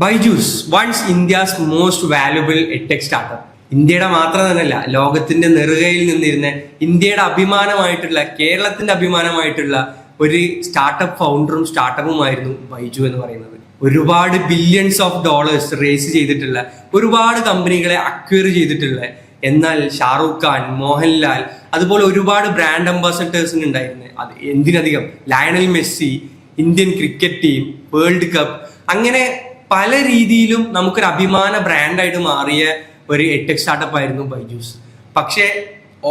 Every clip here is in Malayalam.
Byju's one's India's most valuable edtech startup. ഇന്ത്യയുടെ മാത്രം തന്നെയല്ല, ലോകത്തിന്റെ നെറുകയിൽ നിന്നിരുന്ന ഇന്ത്യയുടെ അഭിമാനമായിട്ടുള്ള, കേരളത്തിന്റെ അഭിമാനമായിട്ടുള്ള ഒരു സ്റ്റാർട്ടപ്പ് ഫൗണ്ടറും സ്റ്റാർട്ടപ്പുമായിരുന്നു ബൈജു എന്ന് പറയുന്നത്. ഒരുപാട് ബില്യൺസ് ഓഫ് ഡോളേഴ്സ് റേസ് ചെയ്തിട്ടുള്ള, ഒരുപാട് കമ്പനികളെ അക്വയർ ചെയ്തിട്ടുള്ള, എന്നാൽ ഷാറൂഖ് ഖാൻ, മോഹൻലാൽ, അതുപോലെ ഒരുപാട് ബ്രാൻഡ് അംബാസഡേഴ്സിന് ഉണ്ടായിരുന്നത്. അത് എന്തിനധികം Lionel Messi, Indian cricket team, world cup, അങ്ങനെ പല രീതിയിലും നമുക്കൊരു അഭിമാന ബ്രാൻഡായിട്ട് മാറിയ ഒരു എഡ്ടെക് സ്റ്റാർട്ടപ്പ് ആയിരുന്നു ബൈജൂസ്. പക്ഷേ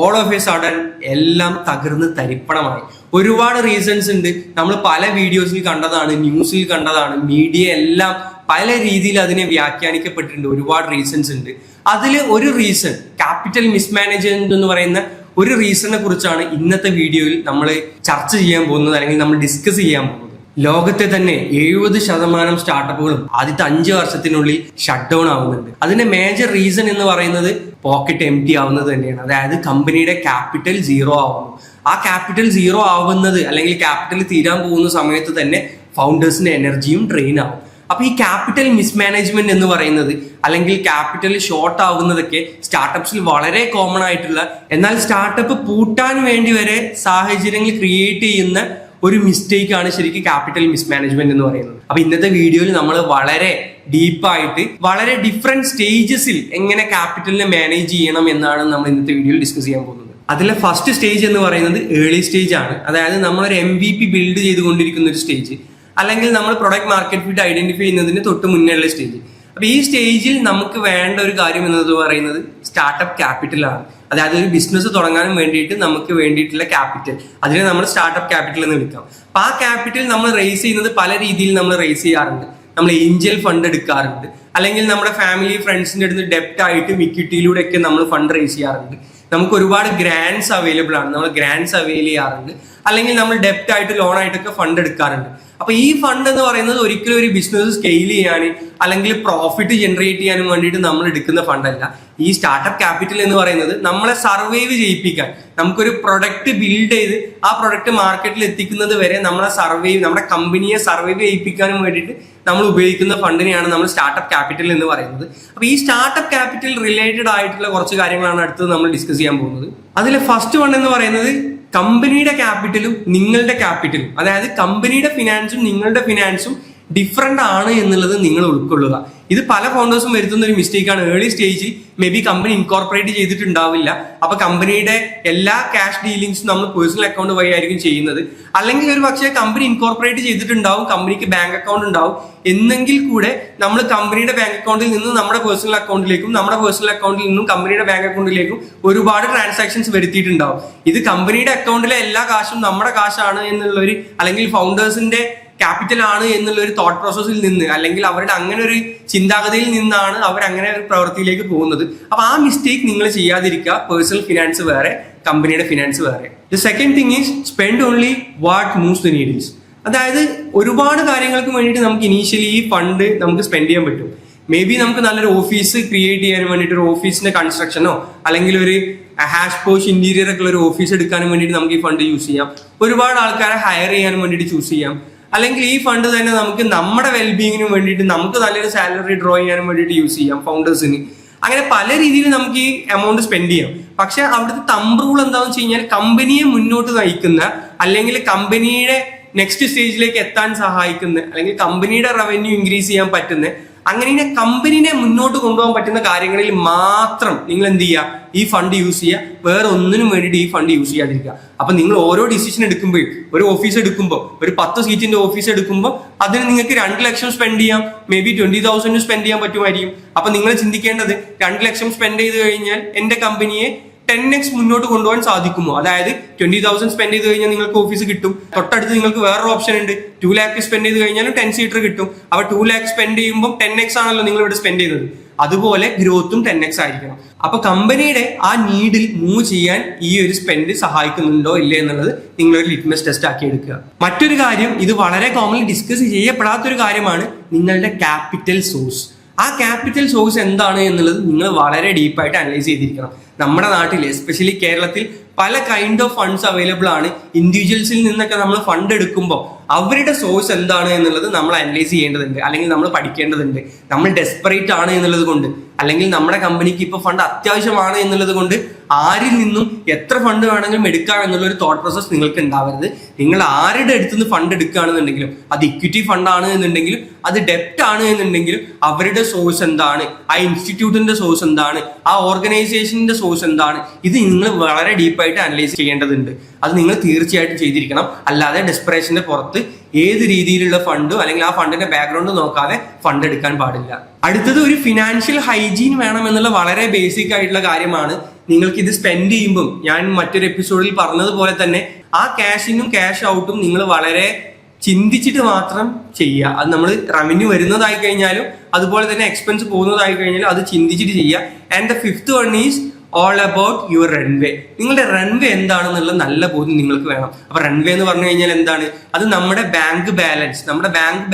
ഓൾ ഓഫ് എ സഡൻ എല്ലാം തകർന്ന് തരിപ്പണമായി. ഒരുപാട് റീസൺസ് ഉണ്ട്. നമ്മൾ പല വീഡിയോസിൽ കണ്ടതാണ്, ന്യൂസിൽ കണ്ടതാണ്, മീഡിയ എല്ലാം പല രീതിയിൽ അതിനെ വ്യാഖ്യാനിക്കപ്പെട്ടിട്ടുണ്ട്. ഒരുപാട് റീസൺസ് ഉണ്ട്. അതിൽ ഒരു റീസൺ, ക്യാപിറ്റൽ മിസ്മാനേജ്മെന്റ് എന്ന് പറയുന്ന ഒരു റീസണിനെ കുറിച്ചാണ് ഇന്നത്തെ വീഡിയോയിൽ നമ്മൾ ചർച്ച ചെയ്യാൻ പോകുന്നത്, അല്ലെങ്കിൽ നമ്മൾ ഡിസ്കസ് ചെയ്യാൻ പോകുന്നത്. ലോകത്തെ തന്നെ 70% സ്റ്റാർട്ടപ്പുകളും ആദ്യത്തെ 5 വർഷത്തിനുള്ളിൽ ഷട്ട് ഡൗൺ ആവുന്നുണ്ട്. അതിന്റെ മേജർ റീസൺ എന്ന് പറയുന്നത് പോക്കറ്റ് എം ടി ആവുന്നത് തന്നെയാണ്. അതായത് കമ്പനിയുടെ ക്യാപിറ്റൽ സീറോ ആവുന്നു. ആ ക്യാപിറ്റൽ സീറോ ആവുന്നത്, അല്ലെങ്കിൽ ക്യാപിറ്റൽ തീരാൻ പോകുന്ന സമയത്ത് തന്നെ ഫൗണ്ടേഴ്സിന്റെ എനർജിയും ഡ്രെയിൻ ആവും. അപ്പൊ ഈ ക്യാപിറ്റൽ മിസ്മാനേജ്മെന്റ് എന്ന് പറയുന്നത്, അല്ലെങ്കിൽ ക്യാപിറ്റൽ ഷോർട്ട് ആവുന്നതൊക്കെ സ്റ്റാർട്ടപ്സിൽ വളരെ കോമൺ ആയിട്ടുള്ള, എന്നാൽ സ്റ്റാർട്ടപ്പ് പൂട്ടാൻ വേണ്ടി വരെ സാഹചര്യങ്ങൾ ക്രിയേറ്റ് ചെയ്യുന്ന ഒരു മിസ്റ്റേക്ക് ആണ് ശരിക്കും ക്യാപിറ്റൽ മിസ്മാനേജ്മെന്റ് എന്ന് പറയുന്നത്. അപ്പൊ ഇന്നത്തെ വീഡിയോയിൽ നമ്മൾ വളരെ ഡീപ്പായിട്ട്, വളരെ ഡിഫറെന്റ് സ്റ്റേജസിൽ എങ്ങനെ ക്യാപിറ്റലിനെ മാനേജ് ചെയ്യണം എന്നാണ് നമ്മൾ ഇന്നത്തെ വീഡിയോയിൽ ഡിസ്കസ് ചെയ്യാൻ പോകുന്നത്. അതിലെ ഫസ്റ്റ് സ്റ്റേജ് എന്ന് പറയുന്നത് ഏർലി സ്റ്റേജ് ആണ്. അതായത് നമ്മളൊരു MVP ബിൽഡ് ചെയ്തുകൊണ്ടിരിക്കുന്ന ഒരു സ്റ്റേജ്, അല്ലെങ്കിൽ നമ്മൾ പ്രൊഡക്റ്റ് മാർക്കറ്റ് ഫിറ്റ് ഐഡന്റിഫൈ ചെയ്യുന്നതിന് തൊട്ട് മുന്നേ ഉള്ള സ്റ്റേജ്. അപ്പൊ ഈ സ്റ്റേജിൽ നമുക്ക് വേണ്ട ഒരു കാര്യം എന്നത് പറയുന്നത് സ്റ്റാർട്ടപ്പ് ക്യാപിറ്റൽ ആണ്. അതായത് ഒരു ബിസിനസ് തുടങ്ങാനും വേണ്ടിയിട്ട് നമുക്ക് വേണ്ടിയിട്ടുള്ള ക്യാപിറ്റൽ, അതിനെ നമ്മൾ സ്റ്റാർട്ടപ്പ് ക്യാപിറ്റൽ എന്ന് വിളിക്കാം. അപ്പൊ ആ ക്യാപിറ്റൽ നമ്മൾ റേസ് ചെയ്യുന്നത് പല രീതിയിൽ നമ്മൾ റേസ് ചെയ്യാറുണ്ട്. നമ്മൾ ഏഞ്ചൽ ഫണ്ട് എടുക്കാറുണ്ട്, അല്ലെങ്കിൽ നമ്മുടെ ഫാമിലി ഫ്രണ്ട്സിന്റെ അടുത്ത് ഡെപ്റ്റ് ആയിട്ടും ഇക്വിറ്റിയിലൂടെ ഒക്കെ നമ്മൾ ഫണ്ട് റേസ് ചെയ്യാറുണ്ട്. നമുക്ക് ഒരുപാട് ഗ്രാൻഡ്സ് അവൈലബിൾ ആണ്, നമ്മൾ ഗ്രാൻഡ്സ് അവൈൽ ചെയ്യാറുണ്ട്, അല്ലെങ്കിൽ നമ്മൾ ഡെപ്റ്റ് ആയിട്ട് ലോൺ ആയിട്ടൊക്കെ ഫണ്ട് എടുക്കാറുണ്ട്. അപ്പൊ ഈ ഫണ്ട് എന്ന് പറയുന്നത് ഒരിക്കലും ഒരു ബിസിനസ് സ്കെയിൽ ചെയ്യാനും അല്ലെങ്കിൽ പ്രോഫിറ്റ് ജനറേറ്റ് ചെയ്യാനും വേണ്ടിയിട്ട് നമ്മൾ എടുക്കുന്ന ഫണ്ടല്ല. ഈ സ്റ്റാർട്ടപ്പ് ക്യാപിറ്റൽ എന്ന് പറയുന്നത് നമ്മളെ സർവൈവ് ചെയ്യിപ്പിക്കാൻ, നമുക്കൊരു പ്രൊഡക്റ്റ് ബിൽഡ് ചെയ്ത് ആ പ്രൊഡക്റ്റ് മാർക്കറ്റിൽ എത്തിക്കുന്നത് വരെ നമ്മുടെ കമ്പനിയെ സർവൈവ് ചെയ്യിപ്പിക്കാനും വേണ്ടിയിട്ട് നമ്മൾ ഉപയോഗിക്കുന്ന ഫണ്ടിനെയാണ് നമ്മൾ സ്റ്റാർട്ടപ്പ് ക്യാപിറ്റൽ എന്ന് പറയുന്നത്. അപ്പൊ ഈ സ്റ്റാർട്ടപ്പ് ക്യാപിറ്റൽ റിലേറ്റഡ് ആയിട്ടുള്ള കുറച്ച് കാര്യങ്ങളാണ് അടുത്തത് നമ്മൾ ഡിസ്കസ് ചെയ്യാൻ പോകുന്നത്. അതിലെ ഫസ്റ്റ് വൺ എന്ന് പറയുന്നത് കമ്പനിയുടെ ക്യാപിറ്റലും നിങ്ങളുടെ ക്യാപിറ്റലും, അതായത് കമ്പനിയുടെ ഫിനാൻസും നിങ്ങളുടെ ഫിനാൻസും ഡിഫറെന്റ് ആണ് എന്നുള്ളത് നിങ്ങൾ ഉൾക്കൊള്ളുക. ഇത് പല ഫൗണ്ടേഴ്സും വരുത്തുന്ന ഒരു മിസ്റ്റേക്കാണ്. ഏർലി സ്റ്റേജിൽ മേ ബി കമ്പനി ഇൻകോർപ്പറേറ്റ് ചെയ്തിട്ടുണ്ടാവില്ല. അപ്പൊ കമ്പനിയുടെ എല്ലാ ക്യാഷ് ഡീലിങ്സും നമ്മൾ പേഴ്സണൽ അക്കൗണ്ട് വഴി ആയിരിക്കും ചെയ്യുന്നത്. അല്ലെങ്കിൽ ഒരു പക്ഷേ കമ്പനി ഇൻകോർപ്പറേറ്റ് ചെയ്തിട്ടുണ്ടാവും, കമ്പനിക്ക് ബാങ്ക് അക്കൗണ്ട് ഉണ്ടാവും. എന്നെങ്കിൽ കൂടെ നമ്മൾ കമ്പനിയുടെ ബാങ്ക് അക്കൗണ്ടിൽ നിന്ന് നമ്മുടെ പേഴ്സണൽ അക്കൗണ്ടിലേക്കും, നമ്മുടെ പേഴ്സണൽ അക്കൗണ്ടിൽ നിന്നും കമ്പനിയുടെ ബാങ്ക് അക്കൗണ്ടിലേക്കും ഒരുപാട് ട്രാൻസാക്ഷൻസ് വരുത്തിയിട്ടുണ്ടാവും. ഇത് കമ്പനിയുടെ അക്കൗണ്ടിലെ എല്ലാ കാശും നമ്മുടെ കാശാണ് എന്നുള്ളൊരു, അല്ലെങ്കിൽ ഫൗണ്ടേഴ്സിന്റെ ക്യാപിറ്റൽ ആണ് എന്നുള്ള ഒരു തോട്ട് പ്രോസസ്സിൽ നിന്ന്, അല്ലെങ്കിൽ അവരുടെ അങ്ങനെ ഒരു ചിന്താഗതിയിൽ നിന്നാണ് അവർ അങ്ങനെ ഒരു പ്രവൃത്തിയിലേക്ക് പോകുന്നത്. അപ്പൊ ആ മിസ്റ്റേക്ക് നിങ്ങൾ ചെയ്യാതിരിക്കുക. പേഴ്സണൽ ഫിനാൻസ് വേറെ, കമ്പനിയുടെ ഫിനാൻസ് വേറെ. The second thing is spend only what moves the needles. അതായത് ഒരുപാട് കാര്യങ്ങൾക്ക് വേണ്ടിയിട്ട് നമുക്ക് ഇനീഷ്യലി ഈ ഫണ്ട് നമുക്ക് സ്പെൻഡ് ചെയ്യാൻ പറ്റും. മേ ബി നമുക്ക് നല്ലൊരു ഓഫീസ് ക്രിയേറ്റ് ചെയ്യാൻ വേണ്ടിയിട്ട് ഒരു ഓഫീസിന്റെ കൺസ്ട്രക്ഷനോ, അല്ലെങ്കിൽ ഒരു ഹാഷ് പോഷ് ഇന്റീരിയർ ഒക്കെ ഒരു ഓഫീസ് എടുക്കാനും വേണ്ടിയിട്ട് നമുക്ക് ഈ ഫണ്ട് യൂസ് ചെയ്യാം. ഒരുപാട് ആൾക്കാരെ ഹയർ ചെയ്യാനും വേണ്ടിയിട്ട് ചൂസ് ചെയ്യാം. അല്ലെങ്കിൽ ഈ ഫണ്ട് തന്നെ നമുക്ക് നമ്മുടെ വെൽബീങ്ങിനും വേണ്ടിയിട്ട്, നമുക്ക് നല്ലൊരു സാലറി ഡ്രോ ചെയ്യാനും വേണ്ടിയിട്ട് യൂസ് ചെയ്യാം ഫൗണ്ടേഴ്സിന്. അങ്ങനെ പല രീതിയിൽ നമുക്ക് ഈ എമൗണ്ട് സ്പെൻഡ് ചെയ്യാം. പക്ഷെ അവിടുത്തെ തമ്പ് റൂൾ എന്താണെന്ന് വെച്ച് കഴിഞ്ഞാൽ, കമ്പനിയെ മുന്നോട്ട് നയിക്കുന്ന, അല്ലെങ്കിൽ കമ്പനിയുടെ നെക്സ്റ്റ് സ്റ്റേജിലേക്ക് എത്താൻ സഹായിക്കുന്ന, അല്ലെങ്കിൽ കമ്പനിയുടെ റവന്യൂ ഇൻക്രീസ് ചെയ്യാൻ പറ്റുന്ന, അങ്ങനെ കമ്പനിനെ മുന്നോട്ട് കൊണ്ടുപോകാൻ പറ്റുന്ന കാര്യങ്ങളിൽ മാത്രം നിങ്ങൾ എന്ത് ചെയ്യുക, ഈ ഫണ്ട് യൂസ് ചെയ്യുക. വേറെ ഒന്നിനും വേണ്ടിയിട്ട് ഈ ഫണ്ട് യൂസ് ചെയ്യാതിരിക്കുക. അപ്പൊ നിങ്ങൾ ഓരോ ഡിസിഷൻ എടുക്കുമ്പോൾ, ഒരു ഓഫീസ് എടുക്കുമ്പോൾ, ഒരു 10 സീറ്റിന്റെ ഓഫീസ് എടുക്കുമ്പോൾ അതിന് നിങ്ങൾക്ക് 2 ലക്ഷം സ്പെൻഡ് ചെയ്യാം, മേ ബി 20,000 സ്പെൻഡ് ചെയ്യാൻ പറ്റുമായിരിക്കും. അപ്പൊ നിങ്ങൾ ചിന്തിക്കേണ്ടത്, 2 ലക്ഷം സ്പെൻഡ് ചെയ്ത് കഴിഞ്ഞാൽ എന്റെ കമ്പനിയെ 10x മുന്നോട്ട് കൊണ്ടുപോകാൻ സാധിക്കുമോ? അതായത് 20,000 സ്പെൻഡ് ചെയ്ത് കഴിഞ്ഞാൽ നിങ്ങൾക്ക് ഓഫീസ് കിട്ടും. തൊട്ടടുത്ത് നിങ്ങൾക്ക് വേറൊരു ഓപ്ഷൻ ഉണ്ട്, 2 lakh സ്പെൻഡ് ചെയ്ത് കഴിഞ്ഞാലും 10 സീറ്റർ കിട്ടും. അപ്പൊ 2 lakh സ്പെൻഡ് ചെയ്യുമ്പോൾ 10x ആണല്ലോ നിങ്ങൾ ഇവിടെ സ്പെൻഡ് ചെയ്തത്. അതുപോലെ ഗ്രോത്തും 10x ആയിരിക്കണം. അപ്പൊ കമ്പനിയുടെ ആ നീഡിൽ മൂവ് ചെയ്യാൻ ഈ ഒരു സ്പെൻഡ് സഹായിക്കുന്നുണ്ടോ ഇല്ലേ എന്നുള്ളത് നിങ്ങളൊരു ലിറ്റ്മസ് ടെസ്റ്റ് ആക്കി എടുക്കുക. മറ്റൊരു കാര്യം, ഇത് വളരെ കോമൺലി ഡിസ്കസ് ചെയ്യപ്പെടാത്തൊരു കാര്യമാണ് നിങ്ങളുടെ ക്യാപിറ്റൽ സോഴ്സ്. ആ ക്യാപിറ്റൽ സോഴ്സ് എന്താണ് എന്നുള്ളത് നിങ്ങൾ വളരെ ഡീപ്പായിട്ട് അനലൈസ് ചെയ്തിരിക്കണം. നമ്മുടെ നാട്ടിൽ എസ്പെഷ്യലി കേരളത്തിൽ പല കൈൻഡ് ഓഫ് ഫണ്ട്സ് അവൈലബിൾ ആണ്. ഇൻഡിവിജ്വൽസിൽ നിന്നൊക്കെ നമ്മൾ ഫണ്ട് എടുക്കുമ്പോൾ അവരുടെ സോഴ്സ് എന്താണ് എന്നുള്ളത് നമ്മൾ അനലൈസ് ചെയ്യേണ്ടതുണ്ട്, അല്ലെങ്കിൽ നമ്മൾ പഠിക്കേണ്ടതുണ്ട്. നമ്മൾ ഡെസ്പറേറ്റ് ആണ് എന്നുള്ളത് കൊണ്ട്, അല്ലെങ്കിൽ നമ്മുടെ കമ്പനിക്ക് ഇപ്പോൾ ഫണ്ട് അത്യാവശ്യമാണ് എന്നുള്ളത് കൊണ്ട് ആരിൽ നിന്നും എത്ര ഫണ്ട് വേണമെങ്കിലും എടുക്കാം എന്നുള്ളൊരു തോട്ട് പ്രോസസ് നിങ്ങൾക്ക് ഉണ്ടാവരുത്. നിങ്ങൾ ആരുടെ അടുത്തുനിന്ന് ഫണ്ട് എടുക്കുകയാണെന്നുണ്ടെങ്കിലും, അത് ഇക്വിറ്റി ഫണ്ട് ആണ് എന്നുണ്ടെങ്കിലും, അത് ഡെപ്റ്റ് ആണ് എന്നുണ്ടെങ്കിലും, അവരുടെ സോഴ്സ് എന്താണ്, ആ ഇൻസ്റ്റിറ്റ്യൂട്ടിന്റെ സോഴ്സ് എന്താണ്, ആ ഓർഗനൈസേഷന്റെ സോഴ്സ് എന്താണ്, ഇത് നിങ്ങൾ വളരെ ഡീപ്പായിട്ട് അനലൈസ് ചെയ്യേണ്ടതുണ്ട്. അത് നിങ്ങൾ തീർച്ചയായിട്ടും ചെയ്തിരിക്കണം. അല്ലാതെ ഡെസ്പറേഷന്റെ പുറത്ത് ഏത് രീതിയിലുള്ള ഫണ്ടോ അല്ലെങ്കിൽ ആ ഫണ്ടിന്റെ ബാക്ക്ഗ്രൗണ്ട് നോക്കാതെ ഫണ്ട് എടുക്കാൻ പാടില്ല. അടുത്തത് ഒരു ഫിനാൻഷ്യൽ ഹൈജീൻ വേണം എന്നുള്ള വളരെ ബേസിക് ആയിട്ടുള്ള കാര്യമാണ്. നിങ്ങൾക്ക് ഇത് സ്പെൻഡ് ചെയ്യുമ്പോൾ ഞാൻ മറ്റൊരു എപ്പിസോഡിൽ പറഞ്ഞതുപോലെ തന്നെ ആ ക്യാഷിനും ക്യാഷ് ഔട്ടും നിങ്ങൾ വളരെ ചിന്തിച്ചിട്ട് മാത്രം ചെയ്യുക. അത് നമ്മൾ റവന്യൂ വരുന്നതായി കഴിഞ്ഞാലും അതുപോലെ തന്നെ എക്സ്പെൻസ് പോകുന്നതായി കഴിഞ്ഞാലും അത് ചിന്തിച്ചിട്ട് ചെയ്യുക. And the fifth one is all about your runway. നിങ്ങളുടെ റൺവേ എന്താണെന്നുള്ള നല്ല ബോധ്യം നിങ്ങൾക്ക് വേണം. അപ്പൊ റൺവേ എന്ന് പറഞ്ഞു കഴിഞ്ഞാൽ എന്താണ്? അത് നമ്മുടെ ബാങ്ക്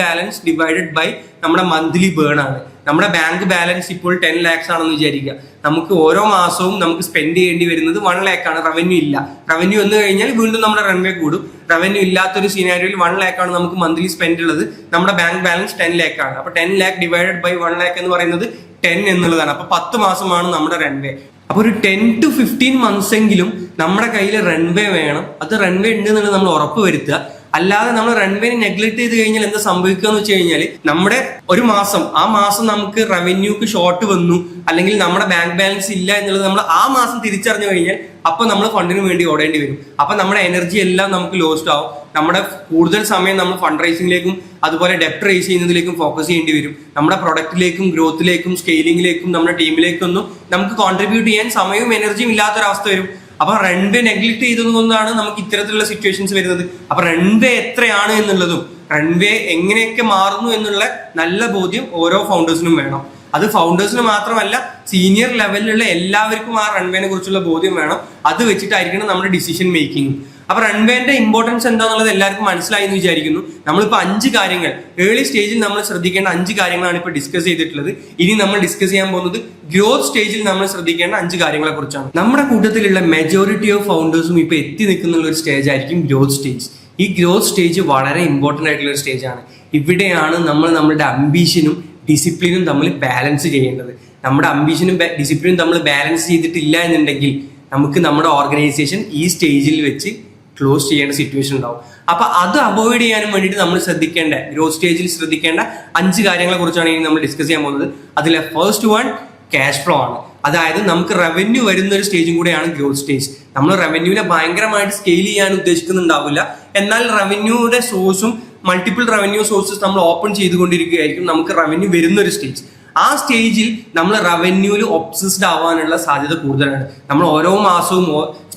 ബാലൻസ് ഡിവൈഡഡ് ബൈ നമ്മുടെ മന്ത്ലി ബേൺ ആണ്. നമ്മുടെ ബാങ്ക് ബാലൻസ് ഇപ്പോൾ 10 lakhs ആണെന്ന് വിചാരിക്കുക. നമുക്ക് ഓരോ മാസവും നമുക്ക് സ്പെൻഡ് ചെയ്യേണ്ടി വരുന്നത് 1 lakh ആണ്. റവന്യൂ ഇല്ല. റവന്യൂ വന്നു കഴിഞ്ഞാൽ വീണ്ടും നമ്മുടെ റൺവേ കൂടും. റവന്യൂ ഇല്ലാത്തൊരു സിനാരിയോയിൽ 1 lakh ആണ് നമുക്ക് മന്ത്ലി സ്പെൻഡ് ഉള്ളത്. നമ്മുടെ ബാങ്ക് ബാലൻസ് 10 lakh ആണ്. അപ്പൊ 10 lakh ഡിവൈഡഡ് ബൈ 1 lakh എന്ന് പറയുന്നത് 10 എന്നുള്ളതാണ്. അപ്പൊ 10 മാസമാണ് നമ്മുടെ റൺവേ. അപ്പൊ ഒരു 10 to 15 months എങ്കിലും നമ്മുടെ കയ്യിൽ റൺവേ വേണം. അത് റൺവേ ഉണ്ട് എന്നുള്ളത് നമ്മൾ ഉറപ്പ് വരുത്തുക. അല്ലാതെ നമ്മൾ റൺവേനെ നെഗ്ലക്ട് ചെയ്ത് കഴിഞ്ഞാൽ എന്താ സംഭവിക്കുക എന്ന് വെച്ച് കഴിഞ്ഞാൽ നമ്മുടെ ഒരു മാസം, ആ മാസം നമുക്ക് റവന്യൂക്ക് ഷോർട്ട് വന്നു, അല്ലെങ്കിൽ നമ്മുടെ ബാങ്ക് ബാലൻസ് ഇല്ല എന്നുള്ളത് നമ്മൾ ആ മാസം തിരിച്ചറിഞ്ഞു കഴിഞ്ഞാൽ അപ്പൊ നമ്മൾ ഫണ്ടിന് വേണ്ടി ഓടേണ്ടി വരും. അപ്പൊ നമ്മുടെ എനർജി എല്ലാം നമുക്ക് ലോസ്റ്റ് ആവും. നമ്മുടെ കൂടുതൽ സമയം നമ്മൾ ഫണ്ട് റൈസിംഗിലേക്കും അതുപോലെ ഡെപ്റ്റ് റൈസ് ചെയ്യുന്നതിലേക്കും ഫോക്കസ് ചെയ്യേണ്ടി വരും. നമ്മുടെ പ്രൊഡക്റ്റിലേക്കും ഗ്രോത്തിലേക്കും സ്കെയിലിംഗിലേക്കും നമ്മുടെ ടീമിലേക്കൊന്നും നമുക്ക് കോൺട്രിബ്യൂട്ട് ചെയ്യാൻ സമയവും എനർജിയും ഇല്ലാത്തൊരവസ്ഥ വരും. അപ്പൊ റൺവേ നെഗ്ലക്ട് ചെയ്തതുകൊണ്ടാണ് നമുക്ക് ഇത്തരത്തിലുള്ള സിറ്റുവേഷൻസ് വരുന്നത്. അപ്പൊ റൺവേ എത്രയാണ് എന്നുള്ളതും റൺവേ എങ്ങനെയൊക്കെ മാറുന്നു എന്നുള്ള നല്ല ബോധ്യം ഓരോ ഫൗണ്ടേഴ്സിനും വേണം. അത് ഫൗണ്ടേഴ്സിന് മാത്രമല്ല, സീനിയർ ലെവലിലുള്ള എല്ലാവർക്കും ആ റൺവേനെ കുറിച്ചുള്ള ബോധ്യം വേണം. അത് വെച്ചിട്ടായിരിക്കണം നമ്മുടെ ഡിസിഷൻ മേക്കിംഗ്. അപ്പൊ റൺവേന്റെ ഇമ്പോർട്ടൻസ് എന്താണെന്നുള്ളത് എല്ലാവർക്കും മനസ്സിലായി എന്ന് വിചാരിക്കുന്നു. നമ്മളിപ്പോ 5 കാര്യങ്ങൾ ഏർലി സ്റ്റേജിൽ നമ്മൾ ശ്രദ്ധിക്കേണ്ട 5 കാര്യങ്ങളാണ് ഇപ്പൊ ഡിസ്കസ് ചെയ്തിട്ടുള്ളത്. ഇനി നമ്മൾ ഡിസ്കസ് ചെയ്യാൻ പോകുന്നത് ഗ്രോത്ത് സ്റ്റേജിൽ നമ്മൾ ശ്രദ്ധിക്കേണ്ട 5 കാര്യങ്ങളെ കുറിച്ചാണ്. നമ്മുടെ കൂട്ടത്തിലുള്ള മെജോറിറ്റി ഓഫ് ഫൗണ്ടേഴ്സും ഇപ്പൊ എത്തി നിൽക്കുന്ന ഒരു സ്റ്റേജ് ആയിരിക്കും ഗ്രോത്ത് സ്റ്റേജ്. ഈ ഗ്രോത്ത് സ്റ്റേജ് വളരെ ഇമ്പോർട്ടന്റ് ആയിട്ടുള്ള ഒരു സ്റ്റേജ് ആണ്. ഇവിടെയാണ് നമ്മൾ നമ്മുടെ അംബിഷനും ഡിസിപ്ലിനും തമ്മിൽ ബാലൻസ് ചെയ്യേണ്ടത്. നമ്മുടെ അംബിഷനും ഡിസിപ്ലിനും തമ്മിൽ ബാലൻസ് ചെയ്തിട്ടില്ല എന്നുണ്ടെങ്കിൽ നമുക്ക് നമ്മുടെ ഓർഗനൈസേഷൻ ഈ സ്റ്റേജിൽ വെച്ച് ക്ലോസ് ചെയ്യേണ്ട സിറ്റുവേഷൻ ഉണ്ടാവും. അപ്പൊ അത് അവോയ്ഡ് ചെയ്യാനും വേണ്ടിയിട്ട് നമ്മൾ ശ്രദ്ധിക്കേണ്ട, ഗ്രോത്ത് സ്റ്റേജിൽ ശ്രദ്ധിക്കേണ്ട 5 കാര്യങ്ങളെ കുറിച്ചാണ് ഇനി നമ്മൾ ഡിസ്കസ് ചെയ്യാൻ പോകുന്നത്. അതിലെ ഫസ്റ്റ് വൺ ക്യാഷ് ഫ്ലോ ആണ്. അതായത് നമുക്ക് റവന്യൂ വരുന്ന ഒരു സ്റ്റേജും കൂടെയാണ് ഗ്രോത്ത് സ്റ്റേജ്. നമ്മൾ റവന്യൂവിനെ ഭയങ്കരമായിട്ട് സ്കെയിൽ ചെയ്യാൻ ഉദ്ദേശിക്കുന്നുണ്ടാവില്ല. എന്നാൽ റവന്യൂയുടെ സോഴ്സും മൾട്ടിപ്പിൾ റവന്യൂ സോഴ്സസ് നമ്മൾ ഓപ്പൺ ചെയ്തുകൊണ്ടിരിക്കുകയായിരിക്കും നമുക്ക് റവന്യൂ വരുന്ന ഒരു സ്റ്റേജ്. ആ സ്റ്റേജിൽ നമ്മൾ റവന്യൂവിൽ ഒബ്സസ്ഡ് ആവാനുള്ള സാധ്യത കൂടുതലാണ്. നമ്മൾ ഓരോ മാസവും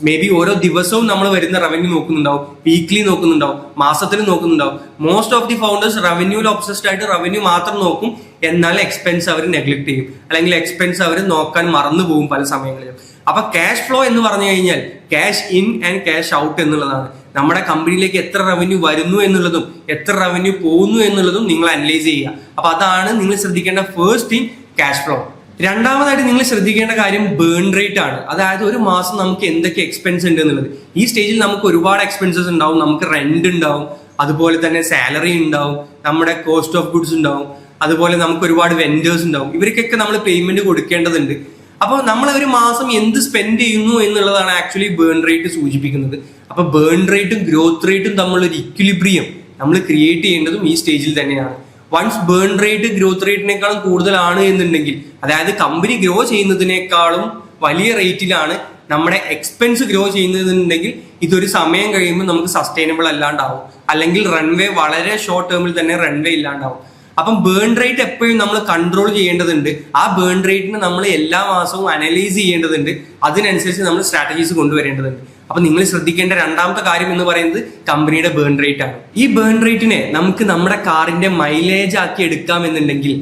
മേ ബി ഓരോ ദിവസവും നമ്മൾ വരുന്ന റവന്യൂ നോക്കുന്നുണ്ടാവും, വീക്ക്ലി നോക്കുന്നുണ്ടാവും, മാസത്തിൽ നോക്കുന്നുണ്ടാവും. മോസ്റ്റ് ഓഫ് ദി ഫൗണ്ടേഴ്സ് റവന്യൂവിൽ ഒബ്സസ്ഡ് ആയിട്ട് റവന്യൂ മാത്രം നോക്കും. എന്നാൽ എക്സ്പെൻസ് അവർ നെഗ്ലക്ട് ചെയ്യും, അല്ലെങ്കിൽ എക്സ്പെൻസ് അവർ നോക്കാൻ മറന്നു പോകും പല സമയങ്ങളിലും. അപ്പൊ ക്യാഷ് ഫ്ലോ എന്ന് പറഞ്ഞു കഴിഞ്ഞാൽ cash in and cash out എന്നുള്ളതാണ്. നമ്മുടെ കമ്പനിയിലേക്ക് എത്ര റവന്യൂ വരുന്നു എന്നുള്ളതും എത്ര റവന്യൂ പോകുന്നു എന്നുള്ളതും നിങ്ങൾ അനലൈസ് ചെയ്യുക. അപ്പൊ അതാണ് നിങ്ങൾ ശ്രദ്ധിക്കേണ്ട ഫസ്റ്റ് തിങ്, ക്യാഷ് ഫ്ലോ. രണ്ടാമതായിട്ട് നിങ്ങൾ ശ്രദ്ധിക്കേണ്ട കാര്യം ബേൺ റേറ്റ് ആണ്. അതായത് ഒരു മാസം നമുക്ക് എന്തൊക്കെ എക്സ്പെൻസ് ഉണ്ട് എന്നുള്ളത്. ഈ സ്റ്റേജിൽ നമുക്ക് ഒരുപാട് എക്സ്പെൻസസ് ഉണ്ടാവും. നമുക്ക് റെന്റ് ഉണ്ടാവും, അതുപോലെ തന്നെ സാലറി ഉണ്ടാവും, നമ്മുടെ കോസ്റ്റ് ഓഫ് ഗുഡ്സ് ഉണ്ടാവും, അതുപോലെ നമുക്ക് ഒരുപാട് വെൻഡേഴ്സ് ഉണ്ടാവും. ഇവർക്കൊക്കെ നമ്മൾ പേയ്മെന്റ് കൊടുക്കേണ്ടതുണ്ട്. അപ്പോൾ നമ്മൾ ഒരു മാസം എന്ത് സ്പെൻഡ് ചെയ്യുന്നു എന്നുള്ളതാണ് ആക്ച്വലി ബേൺ റേറ്റ് സൂചിപ്പിക്കുന്നത്. അപ്പൊ ബേൺ റേറ്റും ഗ്രോത്ത് റേറ്റും തമ്മിലുള്ള ഒരു ഇക്വിലിബ്രിയം നമ്മൾ ക്രിയേറ്റ് ചെയ്യേണ്ടതും ഈ സ്റ്റേജിൽ തന്നെയാണ്. വൺസ് ബേൺ റേറ്റ് ഗ്രോത്ത് റേറ്റിനേക്കാളും കൂടുതലാണ് എന്നുണ്ടെങ്കിൽ, അതായത് കമ്പനി ഗ്രോ ചെയ്യുന്നതിനേക്കാളും വലിയ റേറ്റിലാണ് നമ്മുടെ എക്സ്പെൻസ് ഗ്രോ ചെയ്യുന്നതെന്നുണ്ടെങ്കിൽ ഇതൊരു സമയം കഴിയുമ്പോൾ നമുക്ക് സസ്റ്റൈനബിൾ അല്ലാണ്ടാവും, അല്ലെങ്കിൽ റൺവേ വളരെ ഷോർട്ട് ടേമിൽ തന്നെ റൺവേ ഇല്ലാണ്ടാവും. അപ്പം ബേൺ റേറ്റ് എപ്പോഴും നമ്മൾ കൺട്രോൾ ചെയ്യേണ്ടതുണ്ട്. ആ ബേൺ റേറ്റിന് നമ്മൾ എല്ലാ മാസവും അനലൈസ് ചെയ്യേണ്ടതുണ്ട്. അതിനനുസരിച്ച് നമ്മൾ സ്ട്രാറ്റജീസ് കൊണ്ടുവരേണ്ടതുണ്ട്. അപ്പൊ നിങ്ങൾ ശ്രദ്ധിക്കേണ്ട രണ്ടാമത്തെ കാര്യം എന്ന് പറയുന്നത് കമ്പനിയുടെ ബേൺ റേറ്റ് ആണ്. ഈ ബേൺ റേറ്റിനെ നമുക്ക് നമ്മുടെ കാറിന്റെ മൈലേജ് ആക്കി എടുക്കാം എന്നുണ്ടെങ്കിൽ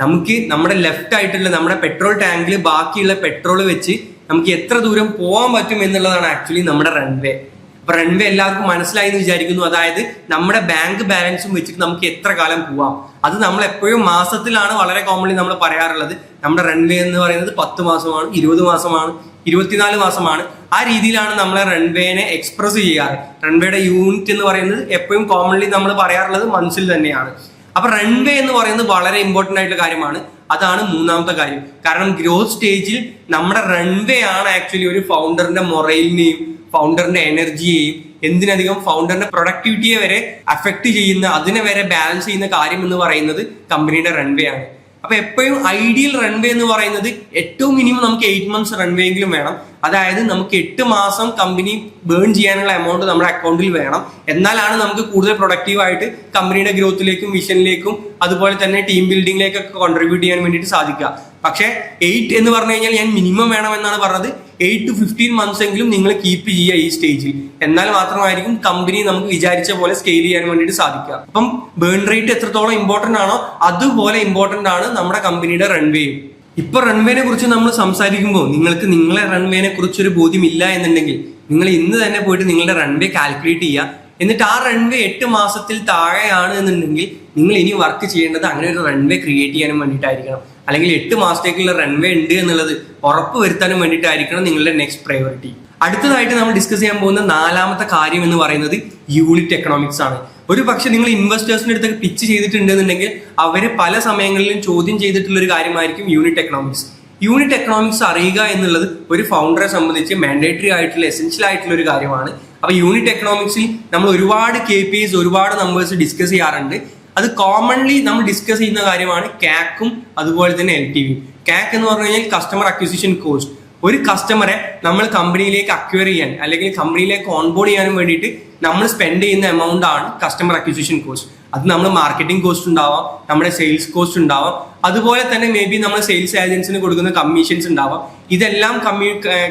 നമുക്ക് നമ്മുടെ ലെഫ്റ്റ് ആയിട്ടുള്ള നമ്മുടെ പെട്രോൾ ടാങ്കിൽ ബാക്കിയുള്ള പെട്രോൾ വെച്ച് നമുക്ക് എത്ര ദൂരം പോകാൻ പറ്റും എന്നുള്ളതാണ് ആക്ച്വലി നമ്മുടെ റൺവേ. അപ്പൊ റൺവേ എല്ലാവർക്കും മനസ്സിലായി എന്ന് വിചാരിക്കുന്നു. അതായത് നമ്മുടെ ബാങ്ക് ബാലൻസും വെച്ചിട്ട് നമുക്ക് എത്ര കാലം പോവാം. അത് നമ്മൾ എപ്പോഴും മാസത്തിലാണ് വളരെ കോമൺലി നമ്മൾ പറയാറുള്ളത്. നമ്മുടെ റൺവേ എന്ന് പറയുന്നത് 10 മാസമാണ്, 20 മാസമാണ്, 24 മാസമാണ്. ആ രീതിയിലാണ് നമ്മളെ റൺവേനെ എക്സ്പ്രസ് ചെയ്യാറ്. റൺവേയുടെ യൂണിറ്റ് എന്ന് പറയുന്നത് എപ്പോഴും കോമൺലി നമ്മൾ പറയാറുള്ളത് മന്ത്സിൽ തന്നെയാണ്. അപ്പൊ റൺവേ എന്ന് പറയുന്നത് വളരെ ഇമ്പോർട്ടന്റ് ആയിട്ടുള്ള കാര്യമാണ്. അതാണ് മൂന്നാമത്തെ കാര്യം. കാരണം ഗ്രോത്ത് സ്റ്റേജിൽ നമ്മുടെ റൺവേ ആണ് ആക്ച്വലി ഒരു ഫൗണ്ടറിന്റെ മൊറൈലിനെയും ഫൗണ്ടറിന്റെ എനർജിയെയും എന്തിനധികം ഫൗണ്ടറിന്റെ പ്രൊഡക്ടിവിറ്റിയെ വരെ അഫക്ട് ചെയ്യുന്ന, അതിനെ വരെ ബാലൻസ് ചെയ്യുന്ന കാര്യം എന്ന് പറയുന്നത് കമ്പനിയുടെ റൺവേ ആണ്. അപ്പൊ എപ്പോഴും ഐഡിയൽ റൺവേ എന്ന് പറയുന്നത് ഏറ്റവും മിനിമം നമുക്ക് 8 months റൺവേ എങ്കിലും വേണം. അതായത് നമുക്ക് 8 മാസം കമ്പനി ബേൺ ചെയ്യാനുള്ള എമൗണ്ട് നമ്മുടെ അക്കൗണ്ടിൽ വേണം. എന്നാലാണ് നമുക്ക് കൂടുതൽ പ്രൊഡക്റ്റീവായിട്ട് കമ്പനിയുടെ ഗ്രോത്തിലേക്കും വിഷനിലേക്കും അതുപോലെ തന്നെ ടീം ബിൽഡിംഗിലേക്കൊക്കെ കോൺട്രിബ്യൂട്ട് ചെയ്യാൻ വേണ്ടിയിട്ട് സാധിക്കുക. പക്ഷേ 8 എന്ന് പറഞ്ഞു കഴിഞ്ഞാൽ ഞാൻ മിനിമം വേണം എന്നാണ് പറഞ്ഞത്. 8 to 15 months എങ്കിലും നിങ്ങൾ കീപ്പ് ചെയ്യുക ഈ സ്റ്റേജിൽ. എന്നാൽ മാത്രമായിരിക്കും കമ്പനി നമുക്ക് വിചാരിച്ച പോലെ സ്കെയിൽ ചെയ്യാൻ വേണ്ടിയിട്ട് സാധിക്കുക. അപ്പം ബേൺ റേറ്റ് എത്രത്തോളം ഇമ്പോർട്ടന്റ് ആണോ അതുപോലെ ഇമ്പോർട്ടന്റ് ആണ് നമ്മുടെ കമ്പനിയുടെ റൺവേയും. ഇപ്പൊ റൺവേനെ കുറിച്ച് നമ്മൾ സംസാരിക്കുമ്പോൾ നിങ്ങൾക്ക് നിങ്ങളെ റൺവേനെ കുറിച്ച് ഒരു ബോധ്യമില്ല എന്നുണ്ടെങ്കിൽ നിങ്ങൾ ഇന്ന് തന്നെ പോയിട്ട് നിങ്ങളുടെ റൺവേ കാൽക്കുലേറ്റ് ചെയ്യുക. എന്നിട്ട് ആ റൺവേ 8 മാസത്തിൽ താഴെയാണ് എന്നുണ്ടെങ്കിൽ നിങ്ങൾ ഇനി വർക്ക് ചെയ്യേണ്ടത് അങ്ങനെ ഒരു റൺവേ ക്രിയേറ്റ് ചെയ്യാനും വേണ്ടിയിട്ടായിരിക്കണം. അല്ലെങ്കിൽ 8 മാസത്തേക്കുള്ള റൺവേ ഉണ്ട് എന്നുള്ളത് ഉറപ്പ് വരുത്താനും വേണ്ടിയിട്ടായിരിക്കണം നിങ്ങളുടെ നെക്സ്റ്റ് പ്രയോറിറ്റി. അടുത്തതായിട്ട് നമ്മൾ ഡിസ്കസ് ചെയ്യാൻ പോകുന്ന 4ാമത്തെ കാര്യം എന്ന് പറയുന്നത് യൂണിറ്റ് എക്കണോമിക്സ് ആണ്. ഒരു പക്ഷെ നിങ്ങൾ ഇൻവെസ്റ്റേഴ്സിന്റെ അടുത്തൊക്കെ പിച്ച് ചെയ്തിട്ടുണ്ടെന്നുണ്ടെങ്കിൽ അവര് പല സമയങ്ങളിലും ചോദ്യം ചെയ്തിട്ടുള്ള ഒരു കാര്യമായിരിക്കും യൂണിറ്റ് എക്കണോമിക്സ്. യൂണിറ്റ് എക്കണോമിക്സ് അറിയുക എന്നുള്ളത് ഒരു ഫൗണ്ടറെ സംബന്ധിച്ച് മാൻഡേറ്ററി ആയിട്ടുള്ള എസെൻഷ്യൽ ആയിട്ടുള്ള ഒരു കാര്യമാണ്. അപ്പൊ യൂണിറ്റ് എക്കണോമിക്സിൽ നമ്മൾ ഒരുപാട് KPIs ഒരുപാട് നമ്പേഴ്സ് ഡിസ്കസ് ചെയ്യാറുണ്ട്. അത് കോമൺലി നമ്മൾ ഡിസ്കസ് ചെയ്യുന്ന കാര്യമാണ് CAC-ഉം അതുപോലെ തന്നെ LTV. CAC എന്ന് പറഞ്ഞു കഴിഞ്ഞാൽ കസ്റ്റമർ അക്വിസിഷൻ കോസ്റ്റ്. ഒരു കസ്റ്റമറെ നമ്മൾ കമ്പനിയിലേക്ക് അക്വയർ ചെയ്യാൻ അല്ലെങ്കിൽ കമ്പനിയിലേക്ക് ഓൺബോർഡ് ചെയ്യാനും വേണ്ടിയിട്ട് നമ്മൾ സ്പെൻഡ് ചെയ്യുന്ന എമൗണ്ട് ആണ് കസ്റ്റമർ അക്വിസിഷൻ കോസ്റ്റ്. അത് നമ്മൾ മാർക്കറ്റിംഗ് കോസ്റ്റ് ഉണ്ടാവാം, നമ്മുടെ സെയിൽസ് കോസ്റ്റ് ഉണ്ടാവാം, അതുപോലെ തന്നെ മേ ബി നമ്മൾ സെയിൽസ് ഏജൻസിന് കൊടുക്കുന്ന കമ്മീഷൻസ് ഉണ്ടാവാം. ഇതെല്ലാം